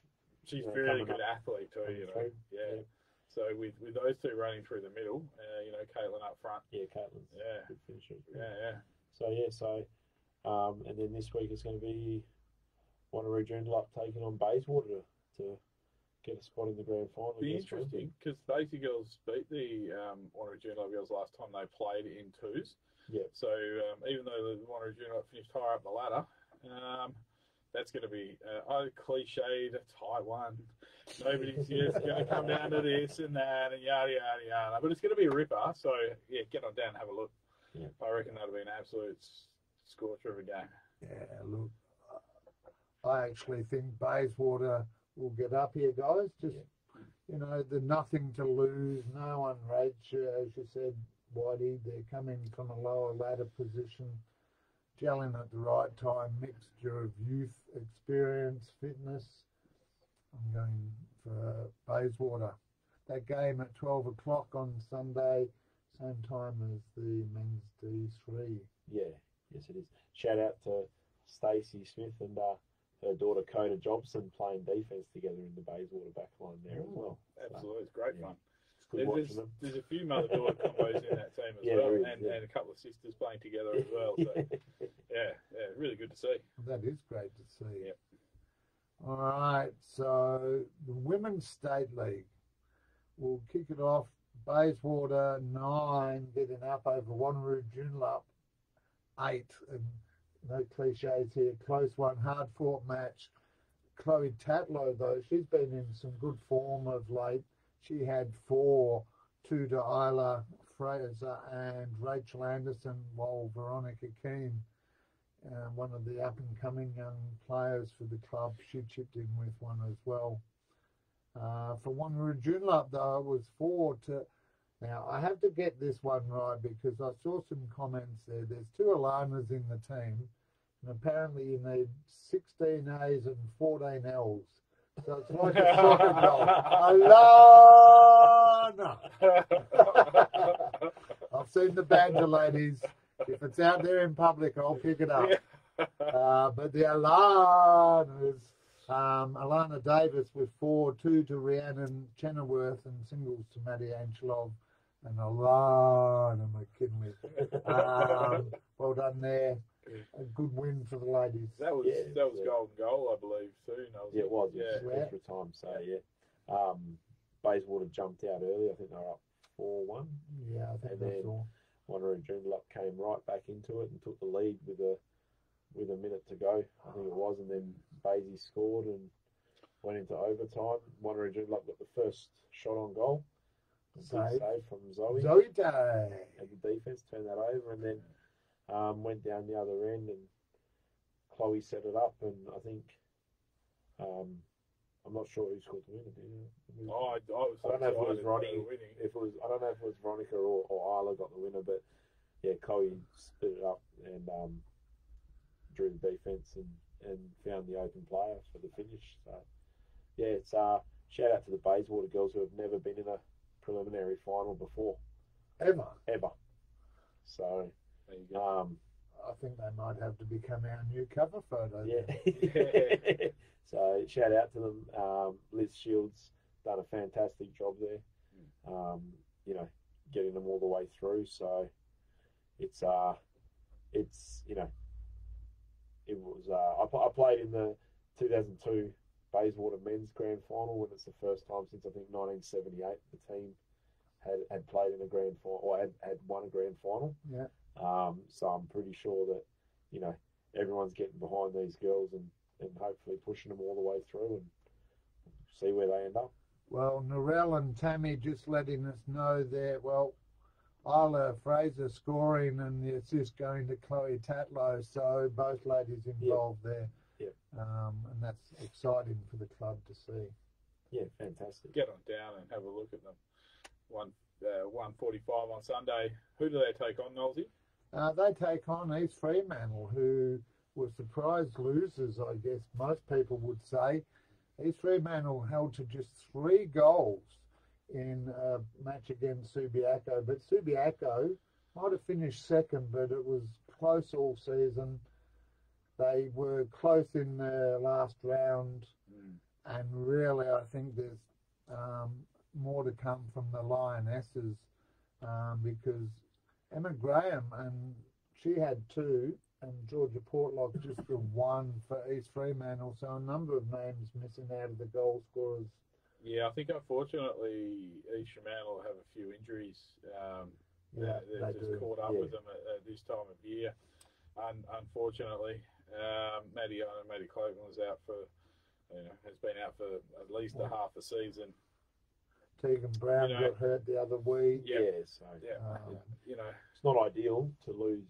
She's a really good athlete too. Yeah. So with those two running through the middle, Caitlin up front. Yeah, Caitlin's good finisher. Yeah. And then this week it's going to be Wanneroo Joondalup taking on Bayswater to get a spot in the grand final. Be interesting because Stacey girls beat the Wanneroo Joondalup girls last time they played in twos. Yeah. So even though the Wanneroo Joondalup finished higher up the ladder, that's going to be cliched Taiwan. Nobody's going to come down to this and that and yada yada yada. But it's going to be a ripper. So yeah, get on down and have a look. Yeah. I reckon that'll be an absolute scorcher of a game. Yeah, look, I actually think Bayswater will get up here, guys. Just, they're nothing to lose. No one rates, as you said, Whitey. They're coming from a lower ladder position, gelling at the right time, mixture of youth, experience, fitness. I'm going for Bayswater. That game at 12 o'clock on Sunday, same time as the men's D3. Yeah. Yes, it is. Shout out to Stacey Smith and her daughter Coda Jobson playing defence together in the Bayswater backline there as well. Absolutely, it's great fun. It's good watching them. There's a few mother-daughter combos in that team as well, and a couple of sisters playing together as well. So, really good to see. That is great to see. Yep. All right, so the Women's State League. We'll kick it off. Bayswater 9 getting up over Wanneroo Joondalup 8, and no cliches here. Close one, hard fought match. Chloe Tatlow, though, she's been in some good form of late. She had 4, 2 to Isla Fraser and Rachel Anderson, while Veronica Keane, one of the up and coming young players for the club, she chipped in with one as well. For Wanneroo Joondalup, though, it was 4 to. Now, I have to get this one right because I saw some comments there. There's 2 Alanas in the team, and apparently you need 16 A's and 14 L's. So it's like a soccer goal. Alana! I've seen the banter, ladies. If it's out there in public, I'll pick it up. But the Alanas, Alana Davis with 4, 2 to Rhiannon Chenoweth and singles to Maddie Angelov and Alana McKinley. Well done there. A good win for the ladies. That was golden goal, I believe, too. It was. Extra time. So, Bayswater jumped out early. I think they were up 4-1. Yeah, I think that's all. Wanneroo Joondalup came right back into it and took the lead with a minute to go, I think it was, and then Basie scored and went into overtime. Wanneroo Joondalup got the first shot on goal. Save from Zoe. Zoe Day. And the defence turned that over and then went down the other end and Chloe set it up and I think I'm not sure who scored the winner. I don't know if it was Ronnie. I don't know if it was Veronica or Isla got the winner, but yeah, Chloe split it up and drew the defence and found the open player for the finish. So yeah, it's shout out to the Bayswater girls who have never been in a preliminary final before. Ever. So there you go. I think they might have to become our new cover photo. Yeah. So shout out to them. Liz Shields done a fantastic job there. Getting them all the way through. So it's it was. I played in the 2002 Bayswater men's grand final when it's the first time since I think 1978 the team had played in a grand final or had won a grand final. Yeah. So I'm pretty sure that everyone's getting behind these girls and hopefully pushing them all the way through and see where they end up. Well, Narelle and Tammy just letting us know there. Well, Isla Fraser scoring and the assist going to Chloe Tatlow, so both ladies involved there. Yeah. And that's exciting for the club to see. Yeah, fantastic. Get on down and have a look at them. 1:45 on Sunday. Who do they take on, Nolsey? They take on East Fremantle, who were surprise losers, I guess most people would say. East Fremantle held to just 3 goals in a match against Subiaco, but Subiaco might have finished second, but it was close all season. They were close in the last round, and really I think there's more to come from the Lionesses, because Emma Graham, and she had 2, and Georgia Portlock just the 1 for East Fremantle, so a number of names missing out of the goal scorers. Yeah, I think unfortunately East Fremantle have a few injuries. They're just caught up with them at this time of year. Unfortunately, Maddie Cloten was out for, has been out for at least a half a season. Tegan Brown got hurt the other week. It's not ideal to lose,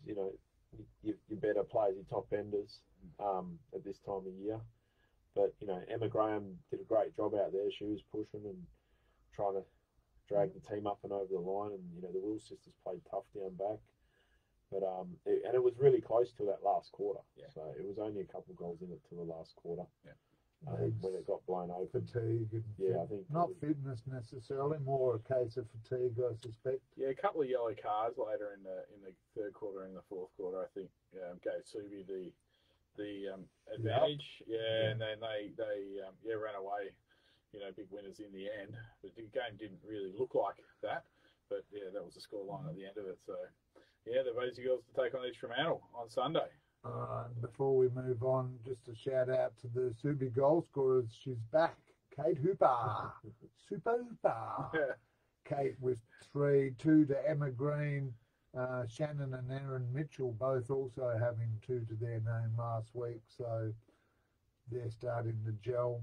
your better players, your top enders, at this time of year. But, Emma Graham did a great job out there. She was pushing and trying to drag the team up and over the line. And, the Wills sisters played tough down back. But it was really close to that last quarter. Yeah. So it was only a couple of goals in it to the last quarter. Yeah. When it got blown open. Fatigue. And I think not fitness necessarily, more a case of fatigue, I suspect. Yeah, a couple of yellow cards later in the third quarter and the fourth quarter, I think, gave Subi the advantage. And then they ran away, big winners in the end. But the game didn't really look like that. But that was the scoreline at the end of it. So the Rosie Girls to take on East Fremantle on Sunday. Before we move on, just a shout out to the Subi goal scorers. She's back, Kate Hooper. Super Hooper. Kate with 3, 2 to Emma Green, Shannon and Erin Mitchell both also having 2 to their name last week. So they're starting to gel.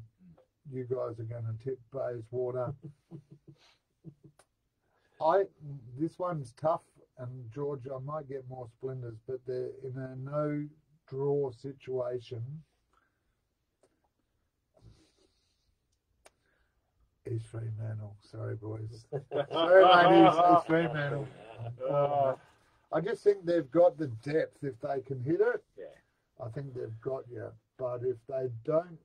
You guys are going to tip Bayswater. This one's tough. And George, I might get more splinters, but they're in a no-draw situation. East Fremantle. Sorry, boys. Sorry, ladies. East Fremantle. I just think they've got the depth if they can hit it. Yeah. I think they've got you. But if they don't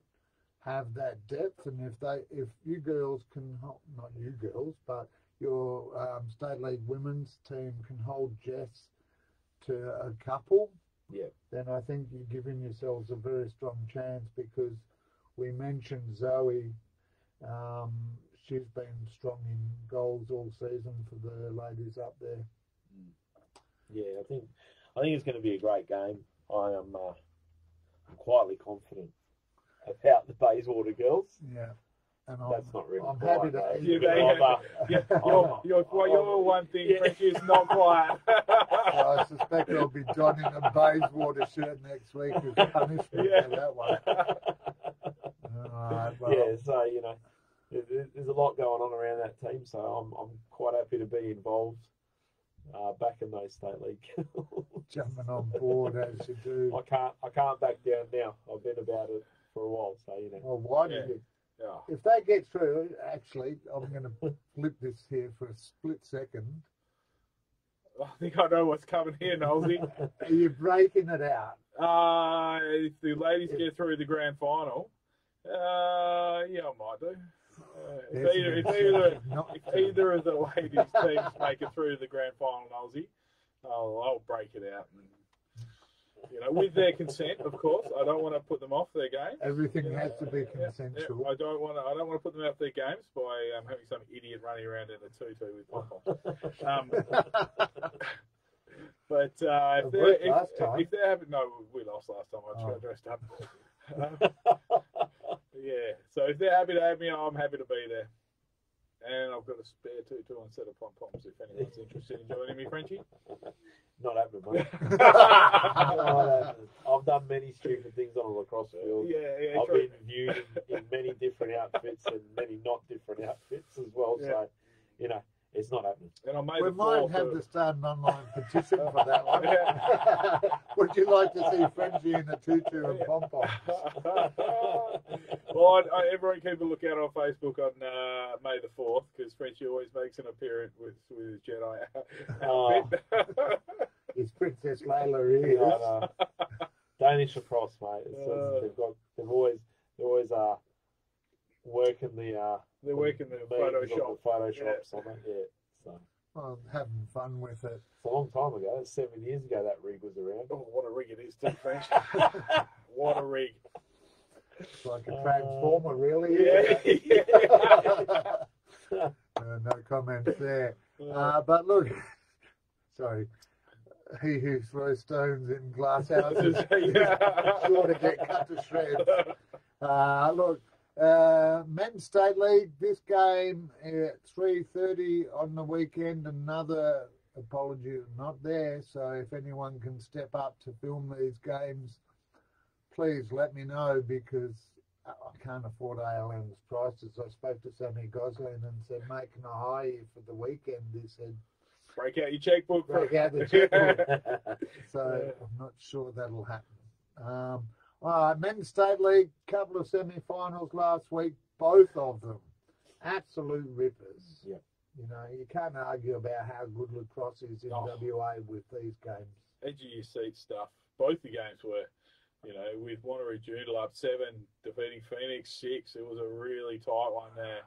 have that depth, and if you girls can, not you girls, but your State League women's team can hold Jess to a couple, then I think you're giving yourselves a very strong chance, because we mentioned Zoe. She's been strong in goals all season for the ladies up there. Yeah, I think it's going to be a great game. I'm quietly confident about the Bayswater girls. Yeah. And that's not really I'm quiet, happy to. You're one thing, Frenchie, is not quiet. I suspect I'll be donning a Bayswater shirt next week as punishment for that one. So there's a lot going on around that team. So I'm quite happy to be involved back in those State League. Jumping on board as you do. I can't back down now. I've been about it for a while. So Well, why did you? Yeah. If they get through, actually, I'm going to flip this here for a split second. I think I know what's coming here, Nosey. Are you breaking it out? If the ladies get through the grand final, I might do. If either of the ladies' teams make it through the grand final, Nosey, I'll break it out. With their consent, of course. I don't want to put them off their game. Everything has to be consensual. I don't want to put them off their games by having some idiot running around in a tutu with pom-poms. But if they're having, we lost last time. I got dressed up. So if they're happy to have me, I'm happy to be there. And I've got a spare tutu and set of pom-poms if anyone's interested in joining me, Frenchie. Not happening, mate. I've done many stupid things on a lacrosse field. I've been viewed in many different outfits and many not different outfits as well. So, It's not happening. And I made We the might fourth. have to start an online petition for that one. Would you like to see Frenchie in a tutu and pom-poms? Well, everyone keep a lookout on Facebook on May the 4th, because Frenchie always makes an appeararance with his Jedi outfit. It's Princess Layla here. No. Danish lacrosse, mate. They've always working the They're working the memes Photoshop. on the Photoshops on it. Yeah, so Well, having fun with it. it's a long time ago. That's 7 years ago that rig was around. Oh, what a rig it is, too, French. What a rig. It's like a transformer, really. Yeah. No comments there. But look, sorry. He who throws stones in glass houses sure to get cut to shreds. Look, Men's State League, this game at 3:30 on the weekend. Another apology not there. So if anyone can step up to film these games, please let me know, because I can't afford ALM's prices. I spoke to Sammy Goslin and said, mate, can I hire you for the weekend? He said, Break out your checkbook. break out the checkbook. So I'm not sure that'll happen. All right, Men's State League, couple of semi-finals last week, both of them absolute rippers. Yep. You know, you can't argue about how good lacrosse is in WA with these games. Edge of your seat stuff. Both the games were, you know, with Wanneroo Joondalup 7 defeating Phoenix 6. It was a really tight one there.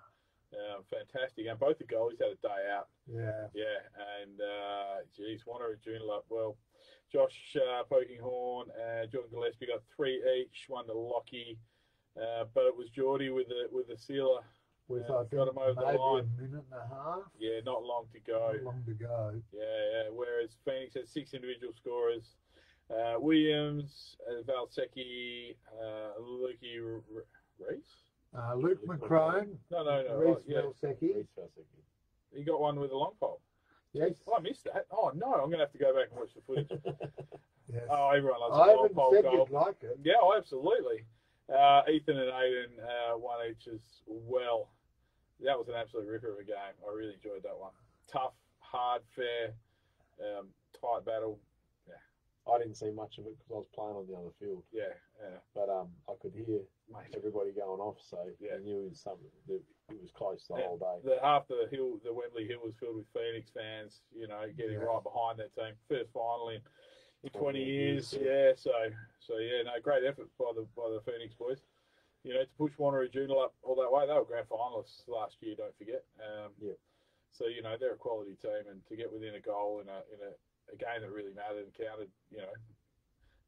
Fantastic. And both the goalies had a day out. Yeah. Yeah. And, Wanneroo Joondalup, well, Josh Pokinghorn and Jordan Gillespie got 3 each, one to Lockie. But it was Geordie with the sealer. With, I I think, got him over the maybe line. a minute and a half. Yeah, not long to go. Not long to go. Yeah. Whereas Phoenix had 6 individual scorers. Williams, Valsecki, Lukey Reese? Luke McCrone. No. Reese Yeah. Velsecki. He got one with a long pole. Yes. Oh, I missed that. Oh, no. I'm going to have to go back and watch the footage. Yes. Oh, everyone loves I a long haven't pole said goal. you'd like it. Yeah, absolutely. Ethan and Aiden, one each as well. That was an absolute ripper of a game. I really enjoyed that one. Tough, hard, fair, tight battle. I didn't see much of it because I was playing on the other field. Yeah. But I could hear everybody going off, so Yeah. I knew it was something. It was close the whole day. Half the Wembley Hill was filled with Phoenix fans. You know, getting right behind that team. First final in 20 years. Yeah. So yeah, no, great effort by the Phoenix boys. You know, to push Wanneroo Joondalup all that way. They were grand finalists last year. Don't forget. So you know, they're a quality team, and to get within a goal in a game that really mattered and counted, you know,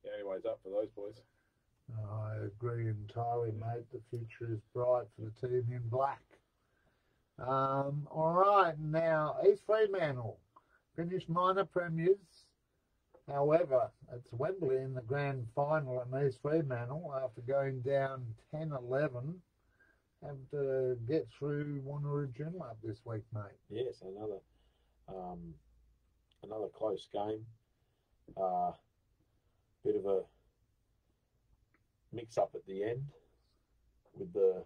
the only way's up for those boys. I agree entirely, mate. The future is bright for the team in black. All right, now East Fremantle finished minor premiers. However, it's Wembley in the grand final, and East Fremantle, after going down 10-11, have to get through Wanneroo Joondalup this week, mate. Yes, another close game. Bit of a mix-up at the end with the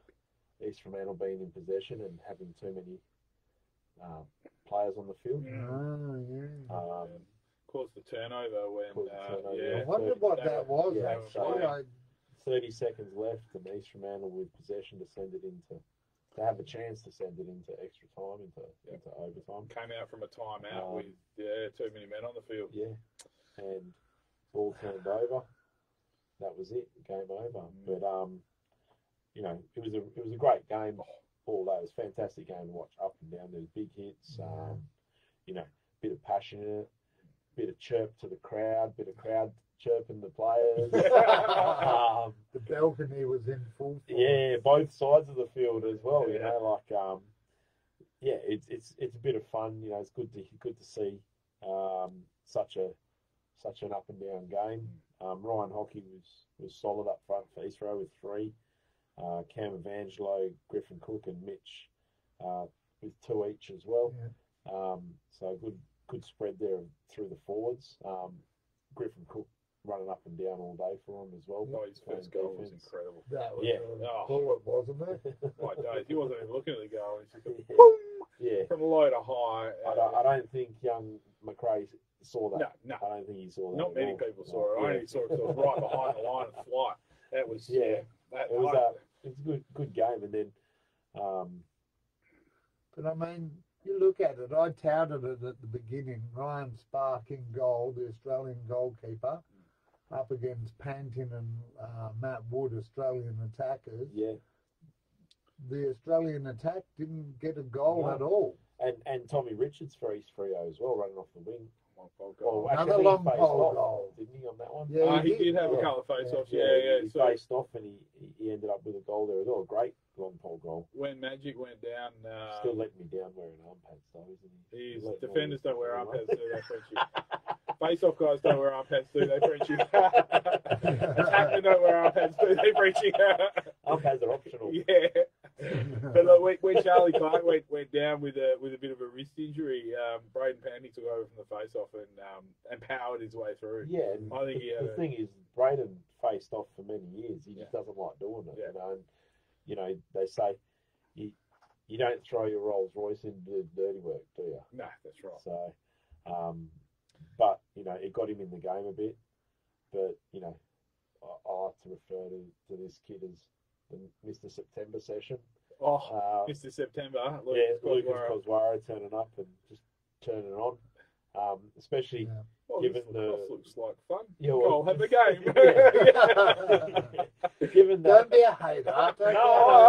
East Fremantle being in possession and having too many players on the field. Caused the turnover when. I wonder what that was, actually. 30 seconds left, and East Fremantle with possession to send it into. To have a chance to send it into extra time, into overtime. Came out from a timeout with too many men on the field. Yeah, and ball turned over. That was it. Game over. But you know, it was a great game. All day. It was a fantastic game to watch. Up and down. There's big hits. You know, bit of passion in it. Bit of chirp to the crowd. Bit of crowd chirping the players. The balcony was in full force. Yeah, both sides of the field as well. Yeah. You know, like it's a bit of fun. You know, it's good to see such an up and down game. Ryan Hockey was solid up front for East Row with 3. Cam Evangelo, Griffin Cook, and Mitch with 2 each as well. Yeah. So good spread there through the forwards. Griffin Cook running up and down all day for him as well. Oh, his first goal was incredible. That was Yeah. a bullet, wasn't it? My days. He wasn't even looking at the goal. He just Yeah. from low to high. I don't think young McRae saw that. No. I don't think he saw that. Not many people saw it. I only saw it 'cause it was right behind the line of flight. That was Yeah. That, It was a good game, and then. But I mean, you look at it. I touted it at the beginning. Ryan Spark in goal, the Australian goalkeeper, up against Pantin and Matt Wood, Australian attackers. Yeah. The Australian attack didn't get a goal at all. And Tommy Richards for East Freo as well, running off the wing. Well, Another long pole goal. Didn't he, on that one? Yeah, he did have a couple of face-offs. Yeah. He So faced off and he ended up with a goal there as well. A great long pole goal. when Magic went down, Still letting me down wearing arm pads though, isn't he? his defenders don't wear arm pads, do they, Frenchie? Face-off guys don't wear arm pads, do they, Frenchie? Attackmen don't wear arm pads, do they, Frenchie? Arm pads are optional. Yeah. But look, when Charlie Clark went down with a bit of a wrist injury, Braden Pandy took over from the face-off and powered his way through. Yeah, and I think the thing is, Braden faced off for many years. He just doesn't like doing it, Yeah. you know. And you know, they say you don't throw your Rolls Royce into dirty work, do you? No, that's right. So, but you know, it got him in the game a bit. But you know, I like to refer to this kid as the Mr. September session. Oh, Mr. September. Lucas Coswara turning up and just turning it on. Especially given this looks like fun. Yeah, I'll have a game. Given that, Don't be a hater. I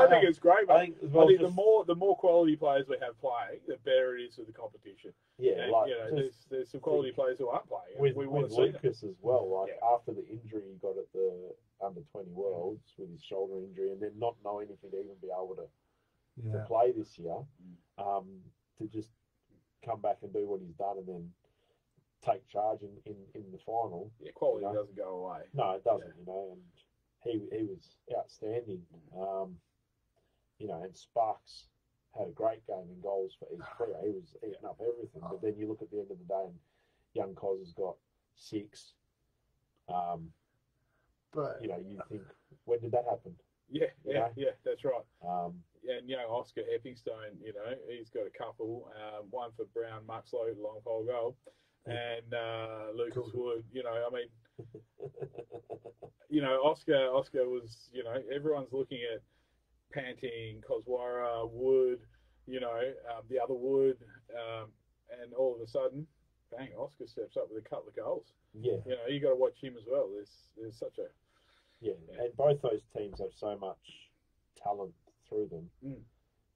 think it's great. I think, the more quality players we have playing, the better it is for the competition. Yeah, and, like you know, there's some quality players who aren't playing. with Lucas as well. Like after the injury he got at the under-20 Worlds with his shoulder injury, and then not knowing if he'd even be able to play this year, to just come back and do what he's done, and then take charge in the final. Yeah, quality doesn't go away. No, it doesn't. You know, and he was outstanding. You know, and Sparks had a great game in goals for East Freo. He was eating up everything. But then you look at the end of the day, and young Cos has got 6. But you know, you think, when did that happen? Yeah, that's right. And young Oscar Eppingstone, you know, he's got a couple. One for Brown Muxlow, long pole goal, and Lucas Wood. You know, I mean, you know, Oscar was, you know, everyone's looking at Panting, Coswara, Wood, you know, the other Wood, and all of a sudden, bang, Oscar steps up with a couple of goals. Yeah, you know, you got to watch him as well. There's such a and both those teams have so much talent through them.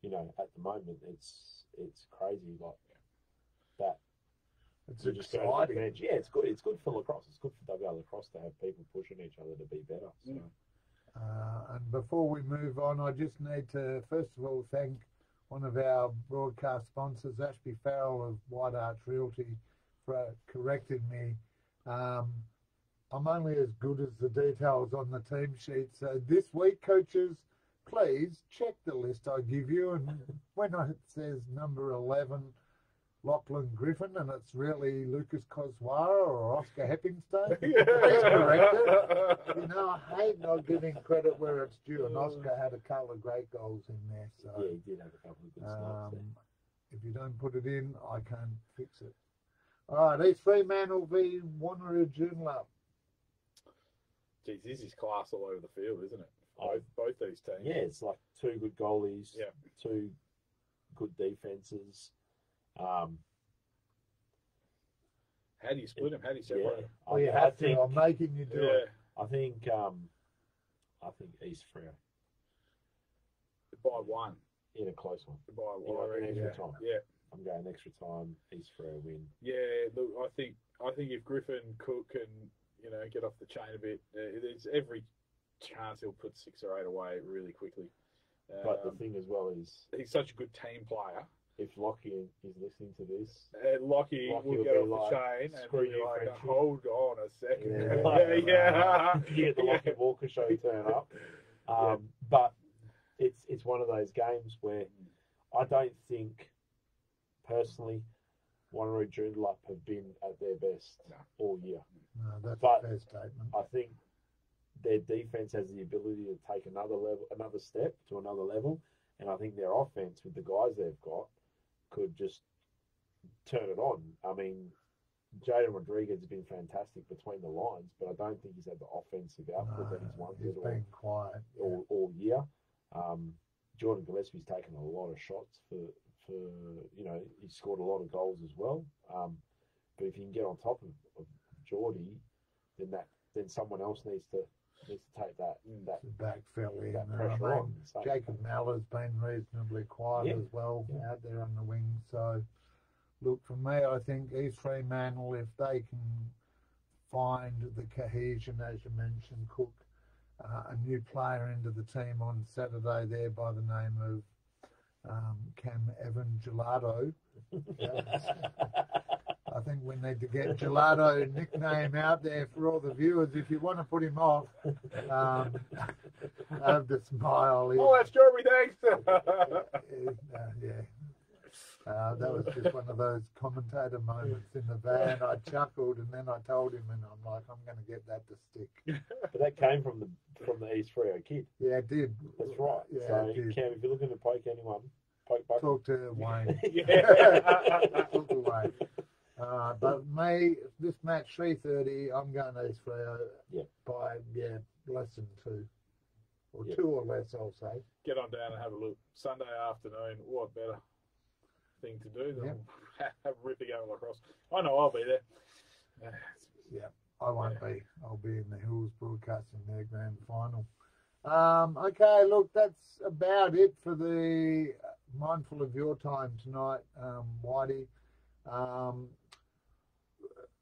You know, at the moment, it's crazy like that. it's exciting. Yeah, it's good. It's good for lacrosse. It's good for WA lacrosse to have people pushing each other to be better. So. And before we move on, I just need to first of all thank one of our broadcast sponsors, Ashby Farrell of White Arch Realty, for correcting me. I'm only as good as the details on the team sheet. So this week, coaches, please check the list I give you. And when it says number 11, Lachlan Griffin, and it's really Lucas Coswara or Oscar Heppingstone, please correct it. You know, I hate not giving credit where it's due. And Oscar had a couple of great goals in there. So yeah, he did have a couple of good snaps there. If you don't put it in, I can't fix it. All right, East Fremantle v Wanneroo Joondalup. Geez, this is class all over the field, isn't it? Both these teams. Yeah, it's like 2 good goalies, 2 good defenses. How do you split them? How do you separate them? Well, you have to. I'm making you do it. I think East Freo. By 1. In a close one. By 1. Extra time. Yeah. I'm going extra time. East Freo win. Yeah, look, I think if Griffin, Cook can, you know, get off the chain a bit, there's every chance he'll put 6 or 8 away really quickly. But the thing as well is, he's such a good team player. If Lockie is listening to this, Lockie will get off like, the chain and screw be you, like, Frenchie. hold on a second. Yeah. You get the Lockie Walker show turn up. But it's one of those games where I don't think, personally, Wanneroo Joondalup have been at their best all year. No, that's a fair statement. I think their defense has the ability to take another step to another level, and I think their offense with the guys they've got could just turn it on. I mean, Jaden Rodriguez has been fantastic between the lines, but I don't think he's had the offensive output that he's wanted he's been quiet all year. Jordan Gillespie's taken a lot of shots for he scored a lot of goals as well. But if you can get on top of Geordie, then someone else needs to take that backfill in. That pressure on. So, Jacob Maller's been reasonably quiet as well out there on the wing. So, look, for me, I think East Fremantle, if they can find the cohesion, as you mentioned, Cook, a new player into the team on Saturday there by the name of Cam Evan Gelato. I think we need to get Gelato nickname out there for all the viewers. If you want to put him off, have the smile. Oh, that's Jeremy, thanks. That was just one of those commentator moments in the van. I chuckled and then I told him, and I'm like, I'm going to get that to stick. But that came from the East Freo kid. Yeah, it did. That's right. Yeah, so, Cam, if you're looking to poke anyone, poke Bucky. Talk to Wayne. Talk to Wayne. But this match 3:30, I'm going to East Freo by less than 2. Or 2 or less, I'll say. Get on down and have a look. Sunday afternoon, what better thing to do than have a ripper going across. I know I'll be there. I won't be. I'll be in the Hills broadcasting their grand final. Okay, look, that's about it for the Mindful of Your Time tonight, Whitey.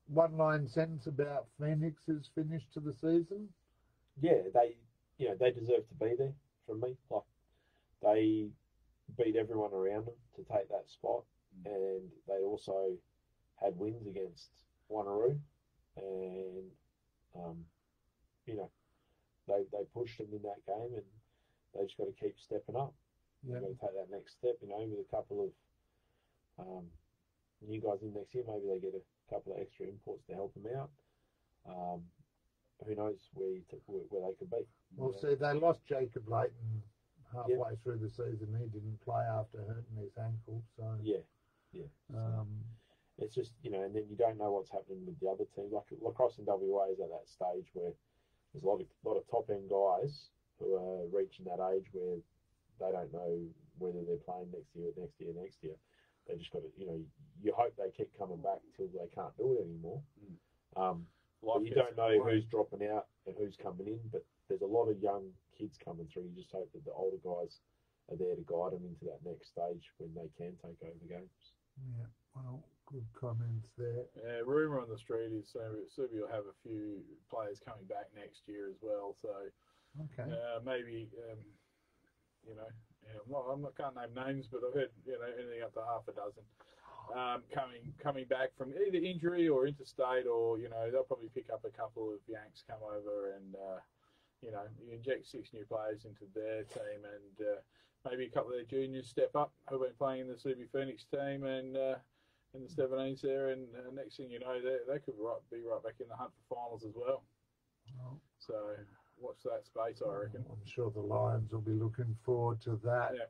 One line sentence about Phoenix's finish to the season. Yeah, they deserve to be there from me. Like, they beat everyone around them to take that spot, and they also had wins against Wanneroo, and they pushed them in that game, and they just got to keep stepping up. They've got to take that next step. With a couple of new guys in next year, maybe they get a couple of extra imports to help them out. Who knows where they could be? Well, see, they lost Jacob Layton halfway through the season. He didn't play after hurting his ankle. So it's just and then you don't know what's happening with the other teams. Like lacrosse and WA is at that stage where there's a lot of top end guys who are reaching that age where they don't know whether they're playing next year. They just got to you hope they keep coming back till they can't do it anymore. But you don't know who's dropping out and who's coming in, but there's a lot of young kids coming through. You just hope that the older guys are there to guide them into that next stage when they can take over games. Yeah, well, good comments there. Yeah, rumour on the street is Serbia will have a few players coming back next year as well. So maybe I can't name names, but I've heard anything up to half a dozen. Coming back from either injury or interstate, or they'll probably pick up a couple of Yanks come over, and you inject 6 new players into their team, and maybe a couple of their juniors step up who've been playing in the CB Phoenix team and in the 17s there, and next thing you know, they could be right back in the hunt for finals as well. So watch that space, I reckon. I'm sure the Lions will be looking forward to that. Yeah.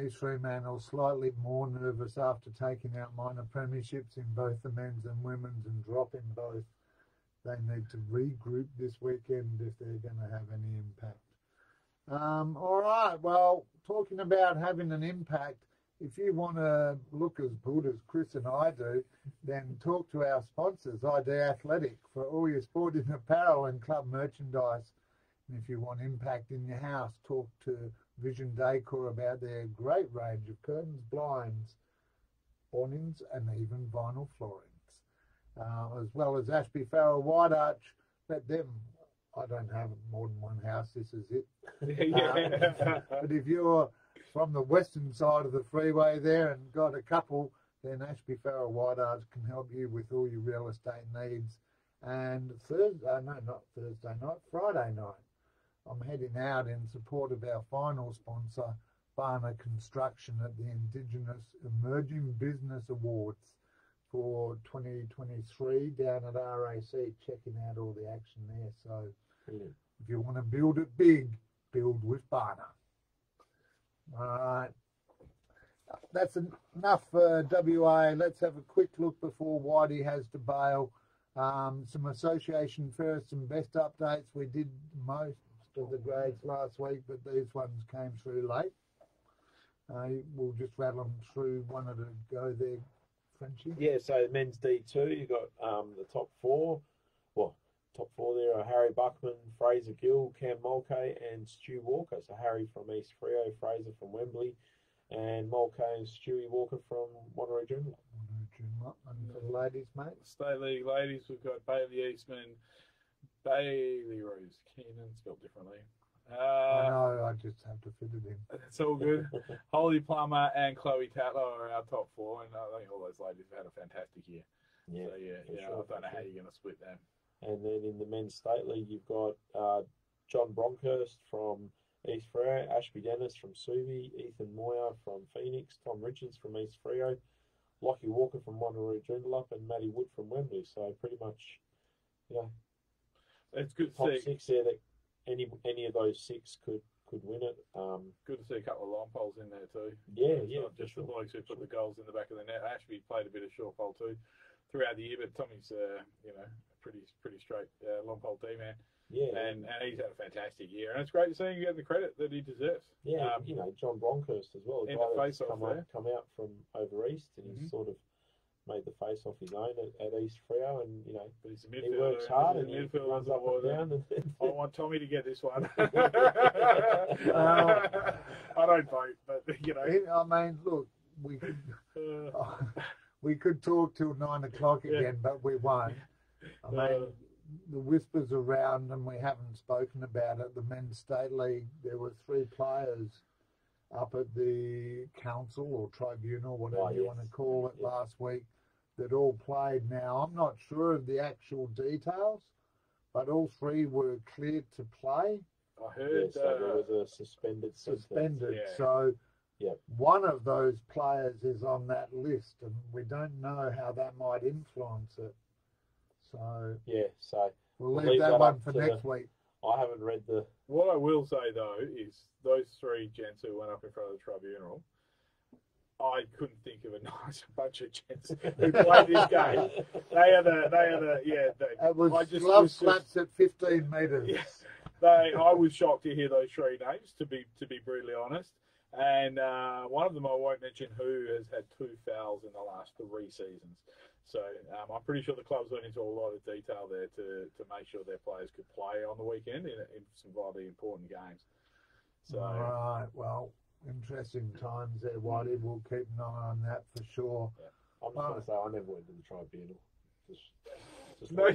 East Fremantle slightly more nervous after taking out minor premierships in both the men's and women's and dropping both. They need to regroup this weekend if they're going to have any impact. All right, well, talking about having an impact, if you want to look as good as Chris and I do, then talk to our sponsors, ID Athletic, for all your sporting apparel and club merchandise. And if you want impact in your house, talk to Vision Decor about their great range of curtains, blinds, awnings, and even vinyl floorings. As well as Ashby Farrell White Arch, let them, I don't have more than one house, this is it. But if you're from the western side of the freeway there and got a couple, then Ashby Farrell White Arch can help you with all your real estate needs. And Friday night, I'm heading out in support of our final sponsor, Barna Construction, at the Indigenous Emerging Business Awards for 2023 down at RAC, checking out all the action there. So if you want to build it big, build with Barna. All right. That's enough for WA. Let's have a quick look before Whitey has to bail. Some association first and best updates. We did most of the grades last week, but these ones came through late. We'll just rattle them through one at a go there, Frenchie. Yeah, so men's D2, you got the top four. Well, top four there are Harry Buckman, Fraser Gill, Cam Mulcahy, and Stu Walker. So Harry from East Freo, Fraser from Wembley, and Mulcahy and Stewie Walker from Wanneroo Joondalup. And for the ladies, mate? State League ladies, we've got Bailey Eastman, Bailey Rose Keenan, spelled differently. I know, I just have to fit it in. It's all good. Holly Plummer and Chloe Tatlow are our top four, and I think all those ladies have had a fantastic year. Yeah, so, yeah, sure, I don't know how you're going to split them. And then in the men's state league, you've got John Bronkhurst from East Freo, Ashby Dennis from Subi, Ethan Moyer from Phoenix, Tom Richards from East Freo, Lockie Walker from Wanneroo Joondalup, and Matty Wood from Wembley. So pretty much, it's good top to see. Six there that any of those six could win it. Good to see a couple of long poles in there too. Yeah, It's not just the blokes who put the goals in the back of the net. Ashby played a bit of short pole too throughout the year, but Tommy's pretty straight long pole team man. Yeah, and he's had a fantastic year, and it's great to see him getting the credit that he deserves. Yeah, John Bronkhurst as well. In the face-off there. Come out from over east, and he's sort of made the face off his own at East Freo, and but he's a he works hard and he runs up and down. I want Tommy to get this one. I don't vote, but I mean, look, we could talk till 9 o'clock again, but we won't. I mean, the whispers around, and we haven't spoken about it. The men's state league, there were 3 players up at the council or tribunal, whatever you want to call it, last week that all played. Now, I'm not sure of the actual details, but all 3 were cleared to play. I heard so there was a suspended. Yeah. So one of those players is on that list, and we don't know how that might influence it. So so we'll leave that one for next week. I haven't read the. What I will say though is those 3 gents who went up in front of the tribunal, I couldn't think of a nicer bunch of gents who played this game. They are the It was glove slaps at 15 metres. Yeah, I was shocked to hear those 3 names, to be brutally honest. And one of them, I won't mention who, has had 2 fouls in the last 3 seasons. So I'm pretty sure the club's went into a lot of detail there to make sure their players could play on the weekend in some vitally important games. So, all right, well, interesting times there, Whitey. We'll keep an eye on that for sure. Yeah. I'm just going to say I never went to the tribunal. No,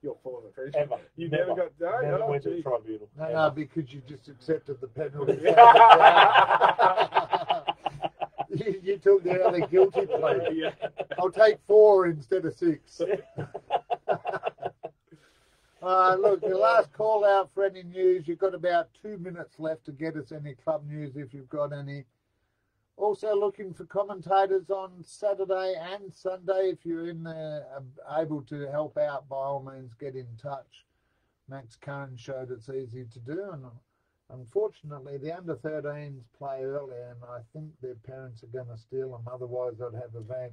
you're full of it. Ever. You never got never went to the tribunal. No, because you just accepted the penalty. You took the early guilty plea. I'll take 4 instead of 6. Look, the last call out for any news. You've got about 2 minutes left to get us any club news if you've got any. Also looking for commentators on Saturday and Sunday. If you're in there able to help out, by all means get in touch. Max Curran showed it's easy to do, and unfortunately the under-13s play early, and I think their parents are going to steal them. Otherwise I'd have a van.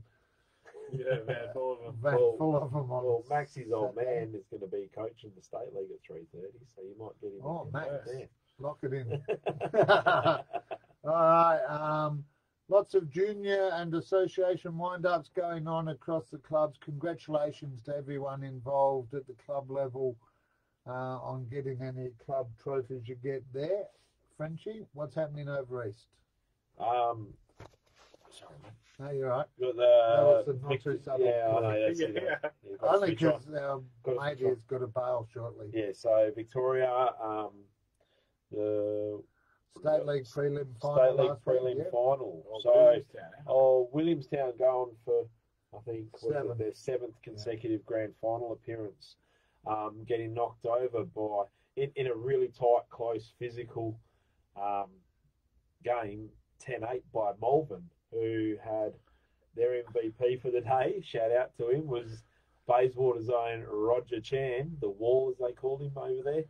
Yeah, van full of them. Full of them. Well, Maxie's old man is going to be coaching the state league at 3:30, so you might get him. Oh, Max, there. Lock it in. All right. Lots of junior and association wind-ups going on across the clubs. Congratulations to everyone involved at the club level on getting any club trophies you get there. Frenchie, what's happening over east? Sorry, mate. No, you're right. Got That was the not too subtle. Yeah, I know. That's it. Only because our mate has got a bail shortly. Yeah, so Victoria, the State League prelim final. State League prelim final. So, Williamstown going for, I think, their 7th consecutive grand final appearance. Getting knocked over by, in a really tight, close, physical game, 10-8 by Malvern, who had their MVP for the day, shout out to him, was Bayswater's own Roger Chan, the Wall as they called him over there.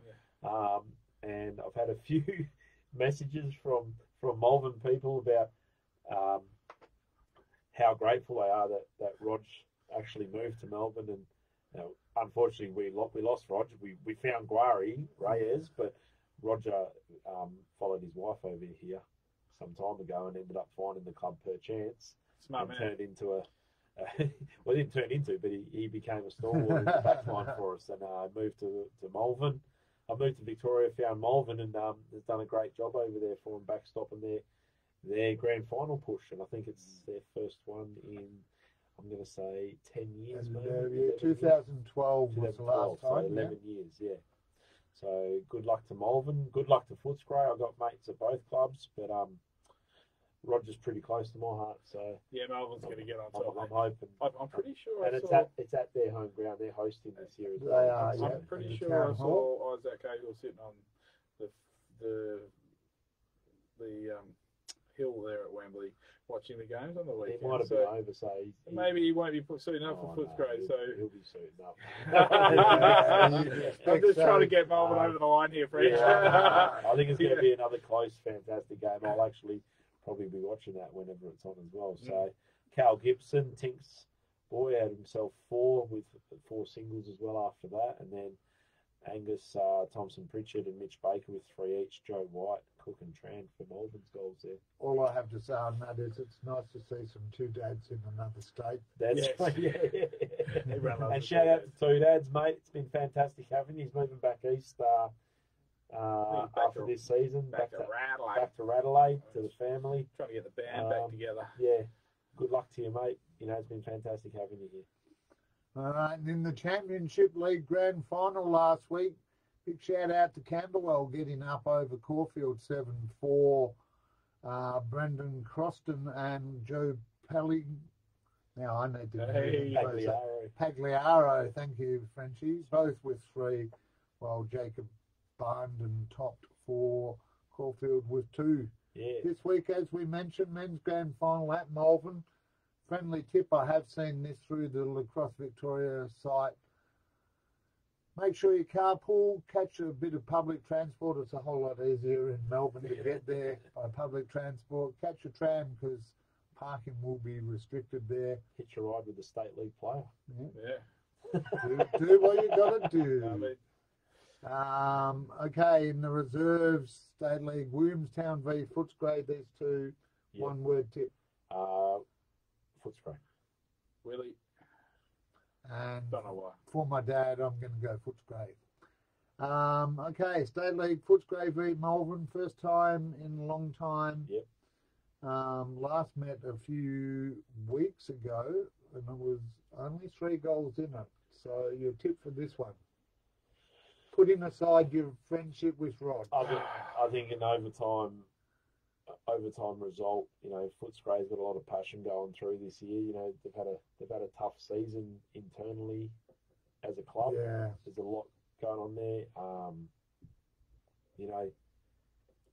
And I've had a few messages from Malvern people about how grateful they are that Rog actually moved to Melbourne. And unfortunately, we lost Rog. We found Reyes, but Roger followed his wife over here some time ago and ended up finding the club per chance. Smart and man. turned into well, he didn't turn into, but he became a stalwart in the backline for us, and moved to Malvern. I moved to Victoria, found Malvern, and has done a great job over there for him, backstopping their grand final push, and I think it's their first one in, I'm going to say, 10 years, maybe. 2012 was the last time. So 11 years, yeah. So good luck to Malvern. Good luck to Footscray. I've got mates at both clubs, but Roger's pretty close to my heart. So yeah, Melbourne's going to get on top. I'm hoping. I'm pretty sure. And it's at their home ground. They're hosting this year as They well. are, yeah. I'm pretty sure I saw Isaac Cagle sitting on the hill there at Wembley watching the games on the weekend. He might have been over, so maybe he won't be suiting up for Footscray. So he'll be suiting up. I'm just trying to get Melbourne over the line here, Fred. I think it's going to be another close, fantastic game. I'll actually probably be watching that whenever it's on as well. So Cal Gibson, Tink's boy, had himself 4 with 4 singles as well after that, and then Angus Thompson Pritchard and Mitch Baker with 3 each. Joe White, Cook and Tran for Melbourne's goals there. All I have to say on that is it's nice to see some 2 dads in another state. That's yes. yeah. And shout out to 2 dads, mate. It's been fantastic having you. He's moving back east after this season. Back to Radelaide. Back to Radelaide, to the family. Trying to get the band back together. Yeah. Good luck to you, mate. It's been fantastic having you here. All right, and in the Championship League Grand Final last week, big shout out to Camberwell getting up over Caulfield 7-4. Brendan Croston and Joe Pelly. Now I need to Pagliaro. Thank you, Frenchies. Both with 3, while Jacob Barnden topped 4. Caulfield with 2. Yeah. This week, as we mentioned, men's grand final at Malvern. Friendly tip, I have seen this through the Lacrosse Victoria site. Make sure you carpool, catch a bit of public transport. It's a whole lot easier in Melbourne to get there by public transport. Catch a tram because parking will be restricted there. Hitch a ride with a state league player. Yeah. Do what you got to do. Okay, in the reserves, State League, Williamstown v Footscray, there's 2. Yep. One word tip. Footscray. Willie. And don't know why. For my dad, I'm going to go Footscray. Okay, State League, Footscray v Malvern, first time in a long time. Yep. Last met a few weeks ago, and it was only 3 goals in it. So your tip for this one? Putting aside your friendship with Rod. I think an overtime result. Footscray's got a lot of passion going through this year. They've had a tough season internally as a club. Yeah. There's a lot going on there.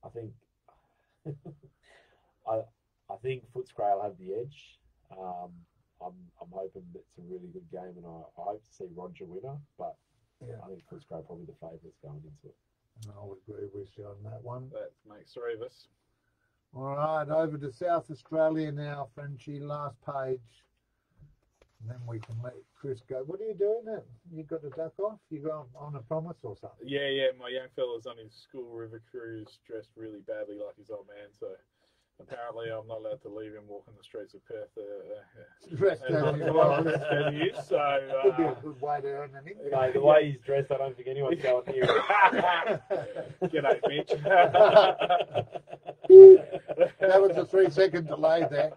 I think I think Footscray will have the edge. I'm hoping it's a really good game, and I hope to see Roger winner, but I think Footscray probably the favourites going into it. And I'll agree with you on that one. That makes 3 of us. All right, over to South Australia now, Frenchie, last page. And then we can let Chris go. What are you doing then? You got to duck off? You got on a promise or something? Yeah. My young fella's on his school river cruise, dressed really badly like his old man, so apparently I'm not allowed to leave him walking the streets of Perth. Dressed as he is, so... could be a good way to earn an income. No, the way he's dressed, I don't think anyone's going near him. G'day, Mitch. That was a 3-second delay there.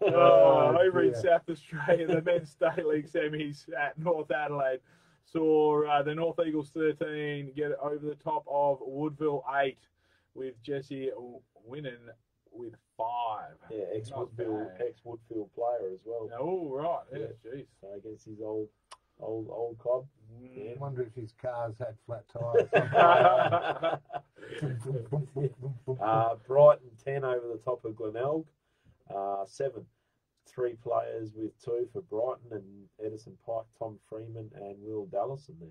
Over in South Australia, the men's state league semis at North Adelaide saw the North Eagles 13 get over the top of Woodville 8 with Jesse winning with 5. Yeah, ex-Woodfield player as well. Oh, right. Yeah, jeez. So against his old club. I wonder if his cars had flat tyres. Brighton 10 over the top of Glenelg. 7. 3 players with 2 for Brighton, and Edison Pike, Tom Freeman and Will Dallison there.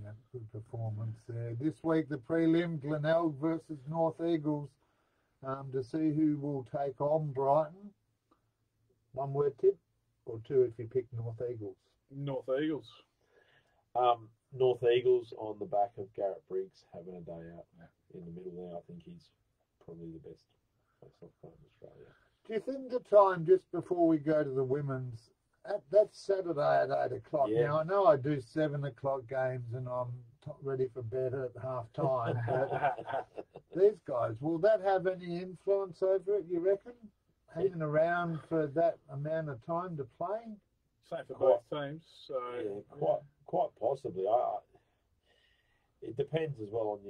Yeah, good performance there. This week, the prelim, Glenelg versus North Eagles. to see who will take on Brighton. One word tip, or two if you pick North Eagles. North Eagles. North Eagles on the back of Garrett Briggs having a day out in the middle there. I think he's probably the best off in Australia. Do you think the time just before we go to the women's, that's Saturday at 8 o'clock. Yeah. Now, I know I do 7 o'clock games and I'm ready for bed at half time, but these guys, will that have any influence over it, you reckon? Hanging around for that amount of time to play? Same for both teams. So yeah, quite possibly. It depends as well on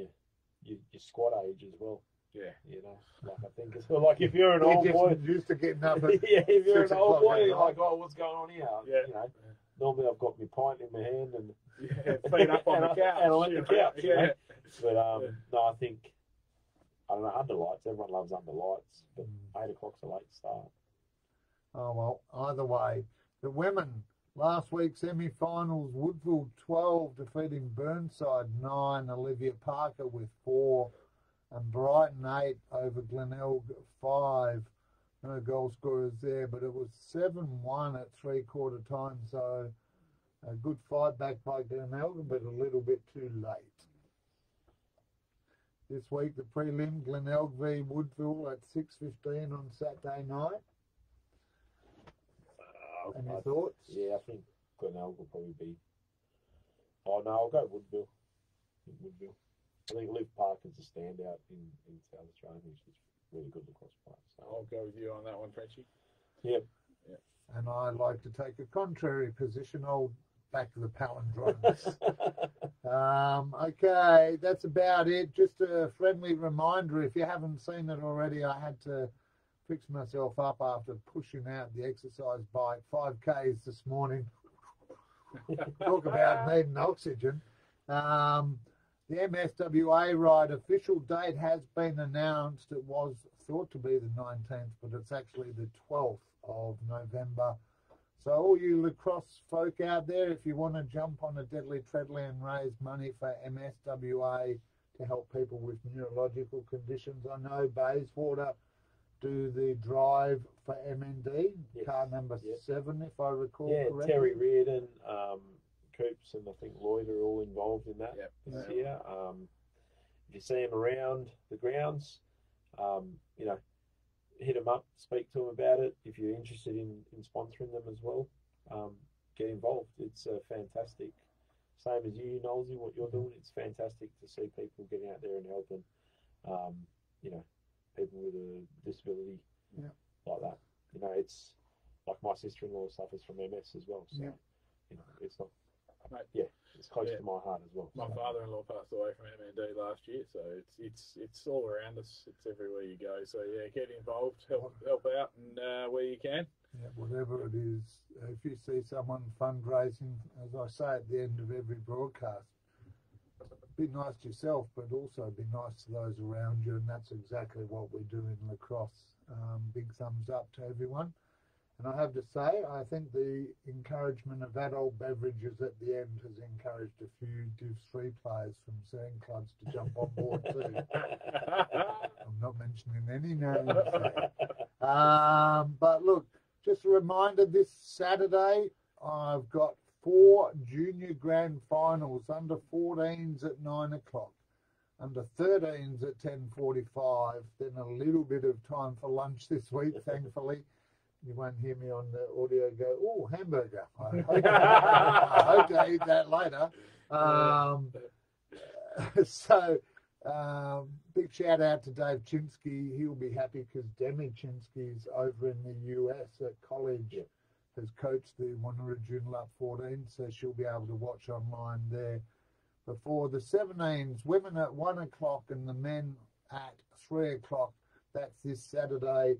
your squad age as well. Yeah, you know, like I think it's like if you're an old boy, used to getting up. At yeah, if you're an old boy, you're like, like, oh, what's going on here? Yeah. You know, normally I've got my pint in my hand and feet up on the couch, and I'm on the couch. Yeah. You know? But no, I think I don't know, under lights. Everyone loves under lights, but 8 o'clock's a late start. Oh well, either way, the women. Last week's semi-finals, Woodville 12 defeating Burnside 9, Olivia Parker with 4, and Brighton 8 over Glenelg 5. No goal scorers there, but it was 7-1 at three-quarter time, so a good fight back by Glenelg, but a little bit too late. This week, the prelim, Glenelg v Woodville at 6:15 on Saturday night. Any thoughts? Yeah, I think Glenelg will probably be. Oh no, I'll go Woodville. I think Liv Parker's a standout in South Australia. She's really good lacrosse player. So I'll go with you on that one, Frenchie. Yep. And I like to take a contrary position. I'll back the palindromes. Okay, that's about it. Just a friendly reminder, if you haven't seen it already, I had to fix myself up after pushing out the exercise bike 5Ks this morning. Talk about needing oxygen. The MSWA ride official date has been announced. It was thought to be the 19th, but it's actually the 12th of November. So all you lacrosse folk out there, if you want to jump on a Deadly Treadly and raise money for MSWA to help people with neurological conditions, I know Bayswater do the drive for MND, yes. Car number 7, if I recall correctly. Terry Reardon, Coops, and I think Lloyd are all involved in that this year. If you see them around the grounds, you know, hit them up, speak to them about it. If you're interested in sponsoring them as well, get involved. It's fantastic. Same as you, Nolsey, what you're doing. It's fantastic to see people getting out there and helping, you know, people with a disability like that. You know, it's like my sister-in-law suffers from MS as well. So, you know, it's not, it's close to my heart as well. My father-in-law passed away from MND last year, so it's all around us. It's everywhere you go. So yeah, get involved, help out, and where you can. Yeah, whatever it is, if you see someone fundraising, as I say at the end of every broadcast, be nice to yourself, but also be nice to those around you, and that's exactly what we do in lacrosse. Big thumbs up to everyone. And I have to say, I think the encouragement of adult beverages at the end has encouraged a few Div 3 players from certain clubs to jump on board too. I'm not mentioning any names there. But look, just a reminder, this Saturday I've got 4 junior grand finals, under 14s at 9 o'clock, under 13s at 10:45, then a little bit of time for lunch this week, thankfully. You won't hear me on the audio go, oh, hamburger. I hope to eat that later. Big shout out to Dave Chinsky. He'll be happy because Demi Chinsky's over in the US at college. Has coached the Wanneroo Joondalup 14, so she'll be able to watch online there. Before the 17s, women at 1 o'clock and the men at 3 o'clock. That's this Saturday.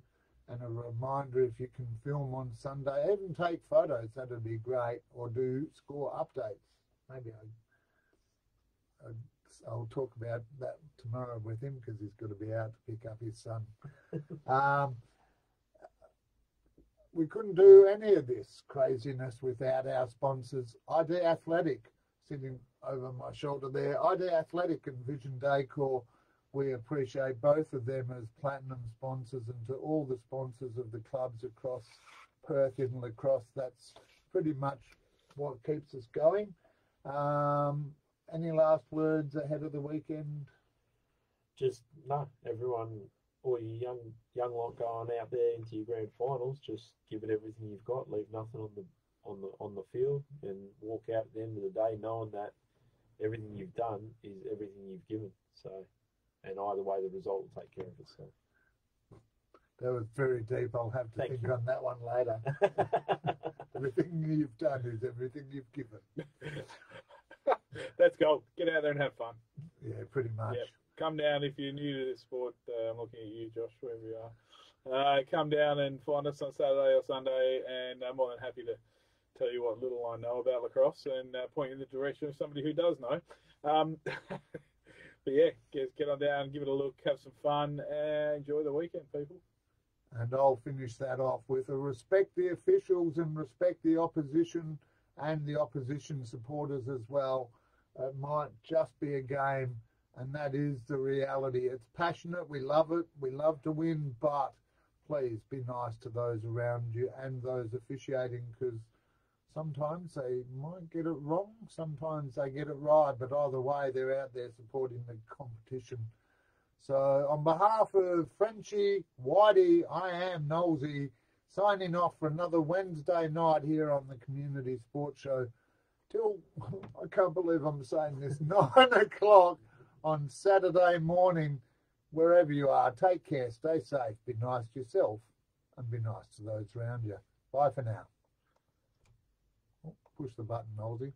And a reminder, if you can film on Sunday, even take photos, that would be great, or do score updates. Maybe I'll talk about that tomorrow with him because he's got to be out to pick up his son. We couldn't do any of this craziness without our sponsors. ID Athletic, sitting over my shoulder there. ID Athletic and Vision Decor we appreciate both of them as platinum sponsors, and to all the sponsors of the clubs across Perth in lacrosse. That's pretty much what keeps us going. Any last words ahead of the weekend? Just no, everyone, all you young lot going out there into your grand finals, just give it everything you've got. Leave nothing on the field, and walk out at the end of the day knowing that everything you've done is everything you've given. So, and either way, the result will take care of itself. That was very deep. I'll have to think on that one later. Everything you've done is everything you've given. Let's go. Get out there and have fun. Yeah, pretty much. Yep. Come down if you're new to this sport. I'm looking at you, Josh, wherever you are. Come down and find us on Saturday or Sunday, and I'm more than happy to tell you what little I know about lacrosse and point you in the direction of somebody who does know. But yeah, get on down, give it a look, have some fun, and enjoy the weekend, people. And I'll finish that off with respect the officials and respect the opposition and the opposition supporters as well. It might just be a game, and that is the reality. It's passionate. We love it. We love to win, but please be nice to those around you and those officiating, because sometimes they might get it wrong. Sometimes they get it right, but either way, they're out there supporting the competition. So on behalf of Frenchie, Whitey, I am Nosey, signing off for another Wednesday night here on the Community Sports Show till, I can't believe I'm saying this, 9 o'clock on Saturday morning, wherever you are. Take care, stay safe, be nice to yourself, and be nice to those around you. Bye for now. Push the button, Nosey.